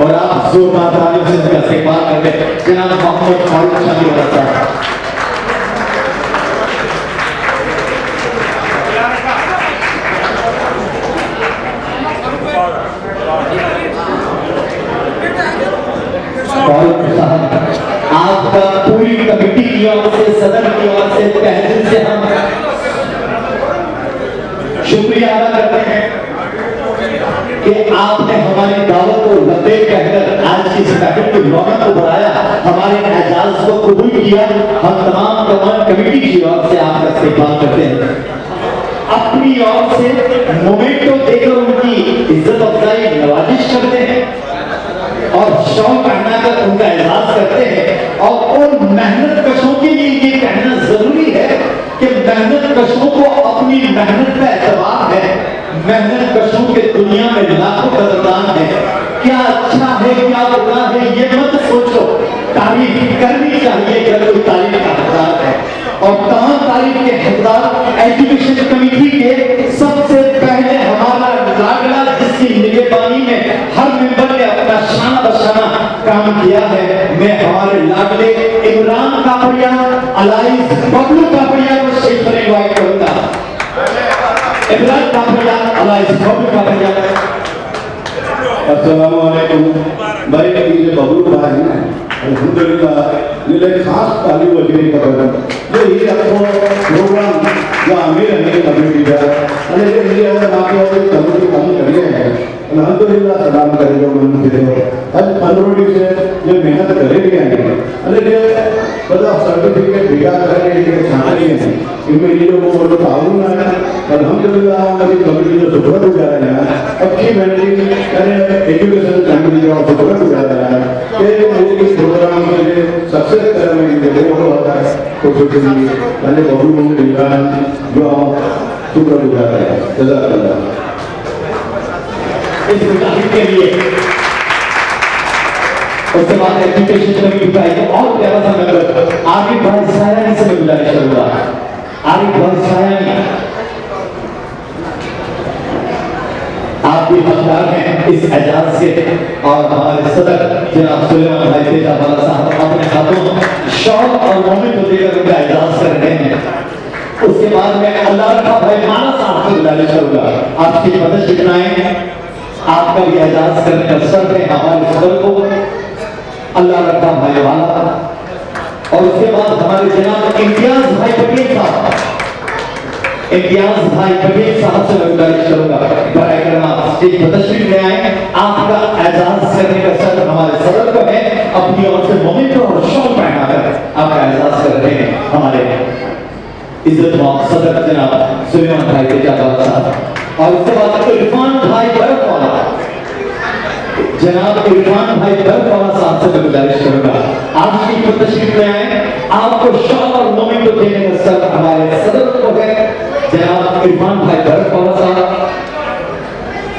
और आप जोरदार तालियों से उनका इस्तेमाल करके जनाब मोहम्मद फारूक शानीवाला साहब। आपका पूरी कमेटी की ओर से, सदर की ओर से, तहसील से हम शुक्रिया अदा करते हैं कि आपने हमारी दावत को लब्बैक कहकर आज की इस महफिल की रौनक को बढ़ाया, हमारे एजाज को कबूल किया। हम तमाम कमेटी की ओर से आपका इस्तेमाल करते हैं। अपनी से मोमेंटो देकर उनकी इज्जत अफजाई नवाजिश करते हैं और शॉल पहनाकर उनका एहसास करते हैं। और उन मेहनत कशों के लिए ये कहना जरूरी है कि मेहनत कशों को अपनी मेहनत का एतबार है। मेहनत कशों के दुनिया में लाखों कदरदान है। क्या अच्छा है क्या बुरा है ये मत सोचो, तारीफ करनी चाहिए अगर कोई तारीफ का हकदार है। और तमाम तारीफ के हकदार एजुकेशन कमेटी के सबसे पहले हमारा लाडला, जिसकी निगरानी में हर मेंबर ने अपना शाना बशाना काम किया है। मैं हमारे लाडले इमरान कापड़िया अलाइज बबलू कापड़िया को स्टेज पर इनवाइट करूंगा। इमरान कापड़िया अलाइज बबलू कापड़िया। अस्सलाम वालेकुम। भाई ये बबलू भाई हैं अल्हम्दुलिल्लाह ये खास तालीम वजीर का बदन ये आपको प्रोग्राम जो आमिर है कमेटी का अरे ये अगर आपको कमेटी काम कर रहे हैं अल्हम्दुलिल्लाह सलाम करेगा मन के आज 15 दिन से जो मेहनत करेंगे अरे ये बड़ा सर्टिफिकेट भेजा करके ये छाने हैं इनमें ये लोगों को ताउन है अल्हम्दुलिल्लाह हमारी कमेटी जो सुपर हो जा रहा है अच्छी मैनेजिंग करे एजुकेशन कमेटी का सुपर हो जा रहा है कि वो इस प्रोग्राम में सक्सेस करने में वो होता है तो सोचते हैं पहले बहुत लोग मिलकर जो सुपर हो जा रहा है जज़ाकल्लाह। इस मुजाहिद के लिए उसके बाद एजुकेशन कमेटी का एक और प्यारा सा मेंबर आरिफ भाई सायानी से मैं गुजारिश करूंगा। आरिफ भाई सायानी आप भी हकदार हैं इस एजाज के। और हमारे सदर जनाब सुलेमान भाई तेजा वाला साहब अपने हाथों शॉल और मोमेंट को देकर उनका एजाज कर रहे हैं। उसके बाद में अल्लाह रखा भाई माना साहब से गुजारिश करूंगा आपकी मदद दिखाएं। आपका भी एजाज करने का शर्त है हमारे सदर को अल्लाह रखा भाई वाला। और उसके बाद हमारे जनाब इम्तियाज भाई पटेल साहब, इम्तियाज भाई पटेल साहब से मैं गुजारिश करूंगा बराए करना स्टेज पर तशरीफ ले आए। आपका एजाज करने का शर्त हमारे सदर को है। अपनी ओर से मोमेंटो और शॉल पहनाकर आपका एजाज कर रहे हैं हमारे इज्जत सदर जनाब सुलेमान भाई तेजा वाला साहब। और उसके बाद इरफान भाई बर्फ वाला, जनाब इरफान भाई बर्फ वाला साहब से मैं गुजारिश करूंगा आप स्टेज पर तशरीफ ले आए। आपको शॉल और मोमेंटो देने का सर हमारे सदर को है जनाब इरफान भाई बर्फ वाला साहब।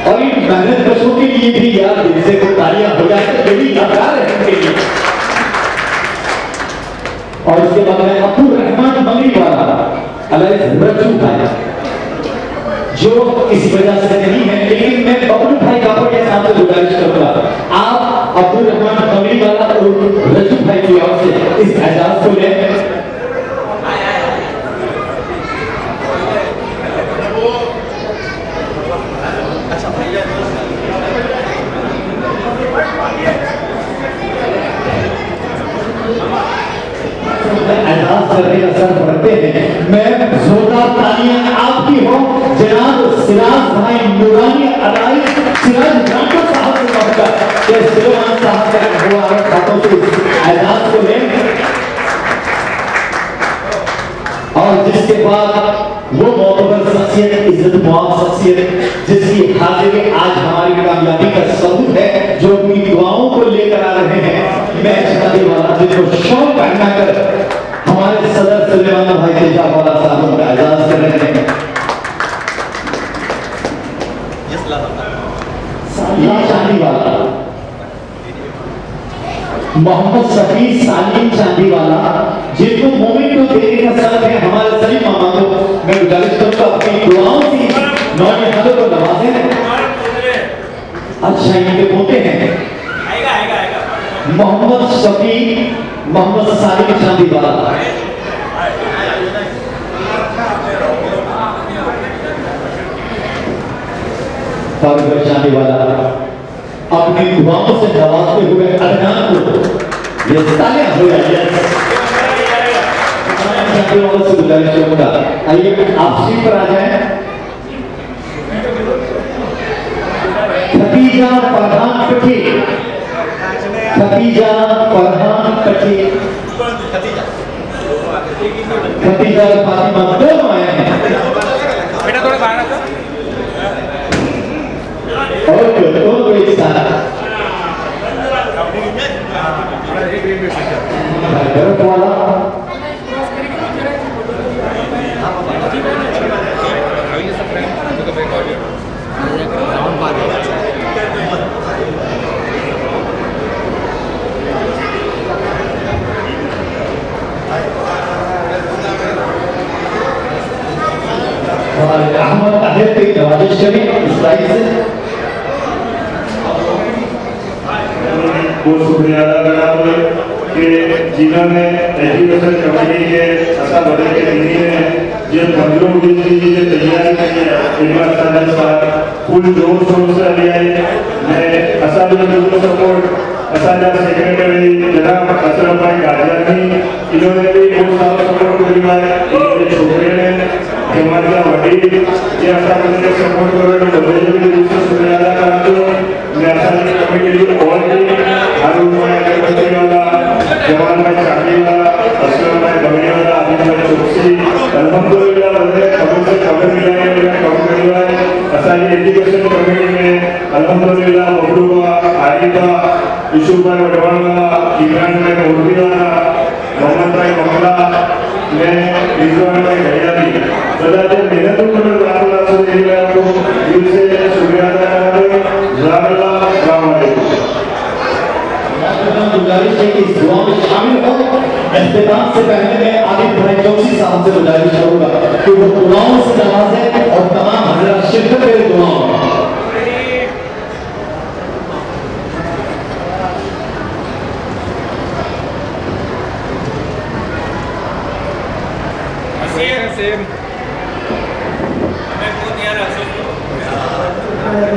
और इन मेहनत कशों के लिए भी यार दिल से को तालियां हो जाए ये भी यादगार है उनके लिए। और उसके बाद में अब्दुल रहमान मगरी वाला अलाइज रज्जू भाई जो इस वजह से नहीं है, लेकिन मैं बबलू भाई कापड़िया साहब से गुजारिश करूंगा आप अब्दुल रहमान मगरी वाला और रज्जू भाई की ओर से इस एजाज को ले। एजाज करने का सर बढ़ते हैं। मैं जोरदार तालियां आपकी हो जनाब सिराज भाई नूरानी अदाई सिराज ब्रांडो साहब से कहूंगा कि सुलेमान साहब का हुआ हाथों से एजाज को ले। और जिसके बाद वो मोतबर शख्सियत इज्जत मुआब शख्सियत जिसकी हाजिरी आज हमारी कामयाबी का सबूत है, जो अपनी दुआओं को लेकर आ रहे हैं। मैं शादी वाला जिनको शौक पहना कर हमारे सदर सुलेमान भाई तेजा वाला साहब का एजाज कर रहे हैं। चांदी वाला मोहम्मद शफी सालीम चांदी वाला जिनको मोमेंटो देने का सबब है हमारे सलीम मामा को मैं गुजारिश करूंगा अपनी दुआओं से नौजवानों को नवाजें। अच्छा इनके पोते हैं मोहम्मद शफी मोहम्मद सालिम चांदी वाला। फारूक चांदी वाला अपनी दुआओं से नवाजते हुए अदनान को ये तालियां हो जाइए। चांदी वाला से गुजारिश करूंगा आइए आप सीट पर आ जाएं। खतीजा फरहान पटेल, खतीजा फरहान पटेल, खतीजा फातिमा दोनों आए हैं। बेटा थोड़ा बाहर आ जाओ। के साथ गलत वाला अहमद ताहिर की नवाजिश करें इस प्राइज से। बहुत शुक्रिया अदा करना पड़े कि जिन्होंने एजुकेशन कमेटी के असा बड़े के लिए जो 15 दिन की जो तैयारी की है इनमें सारे साथ फुल जोर शोर से लिया मैं असा जो सपोर्ट असाजा सेक्रेटरी जनाब अशरफ भाई गाजियानी इन्होंने भी बहुत सारा सपोर्ट किया है ये छोकरे ने हमारे वडील ये असा बड़े सपोर्ट कर रहे हैं बड़े भी शुक्रिया अदा करते हैं मैं असा कमेटी की और भी हारून भाई अगरबत्ती वाला जवान भाई चांदी वाला असलम भाई बगड़ी वाला आदिल भाई चौकसी अल्हम्दुलिल्लाह बड़े खबर से खबर मिलाए मेरा खबर मिला है असा ये एजुकेशन कमेटी में अल्हम्दुलिल्लाह मबरूबा आरिफा यूसुफ भाई वडवाल वाला इमरान भाई मोरबी वाला मोहम्मद भाई मकला मैं रिजवान भाई हरियाली बता दे मेहनत पर रात से दिया तो दिल से शुक्रिया अदा करते हैं जज़ाकल्लाह अस्सलाम वालेकुम। गुजारिश है कि इस दुआ में शामिल हो। इख्तिताम से पहले मैं आदिल भाई चौकसी साहब से गुजारिश करूंगा कि वो दुआओं से नवाजें और तमाम हज़रात शिरकत करें दुआओं में। सेम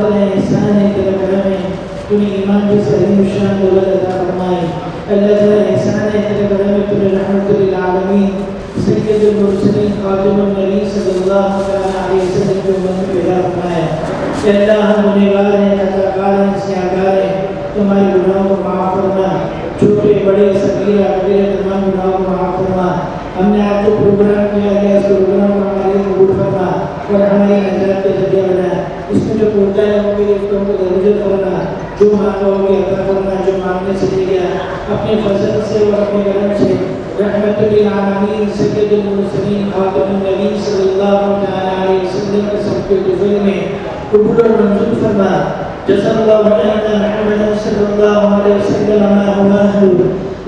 तेरे एहसान है तेरा करम है तूने ईमान की सही शान दौलत अता फरमाई अल्लाह तेरा एहसान है तेरा करम है तूने रहमतुल लिल आलमीन सय्यदुल मुरसलीन खातिमुन नबी सल्लल्लाहु अलैहि वसल्लम को उम्मत में पैदा फरमाया अल्लाह हम गुनहगार हैं खताकार हैं सियाहकार हैं तुम्हारे गुनाहों को माफ फरमा छोटे बड़े सगीरा कबीरा तमाम गुनाहों को माफ फरमा हमने आपको प्रोग्राम किया गया इस प्रोग्राम को हमारे लिए कबूल फरमा और हमारी नजात के जरिया बना इसमें जो कोटा है वो भी उसको हमको दर्जा करना जो मांगा वो भी अता करना जो मांगने से दे गया अपने फजल से और अपने करम से रहमतुल लिल आलमीन सय्यदुल मुरसलीन खातिमुन नबी सल्लल्लाहु अलैहि वसल्लम के सबके दुआओं में कबूल और मंजूर फरमा जज़ाल्लाहु अन्ना मुहम्मदन सल्लल्लाहु अलैहि वसल्लम मा हुवा अहलु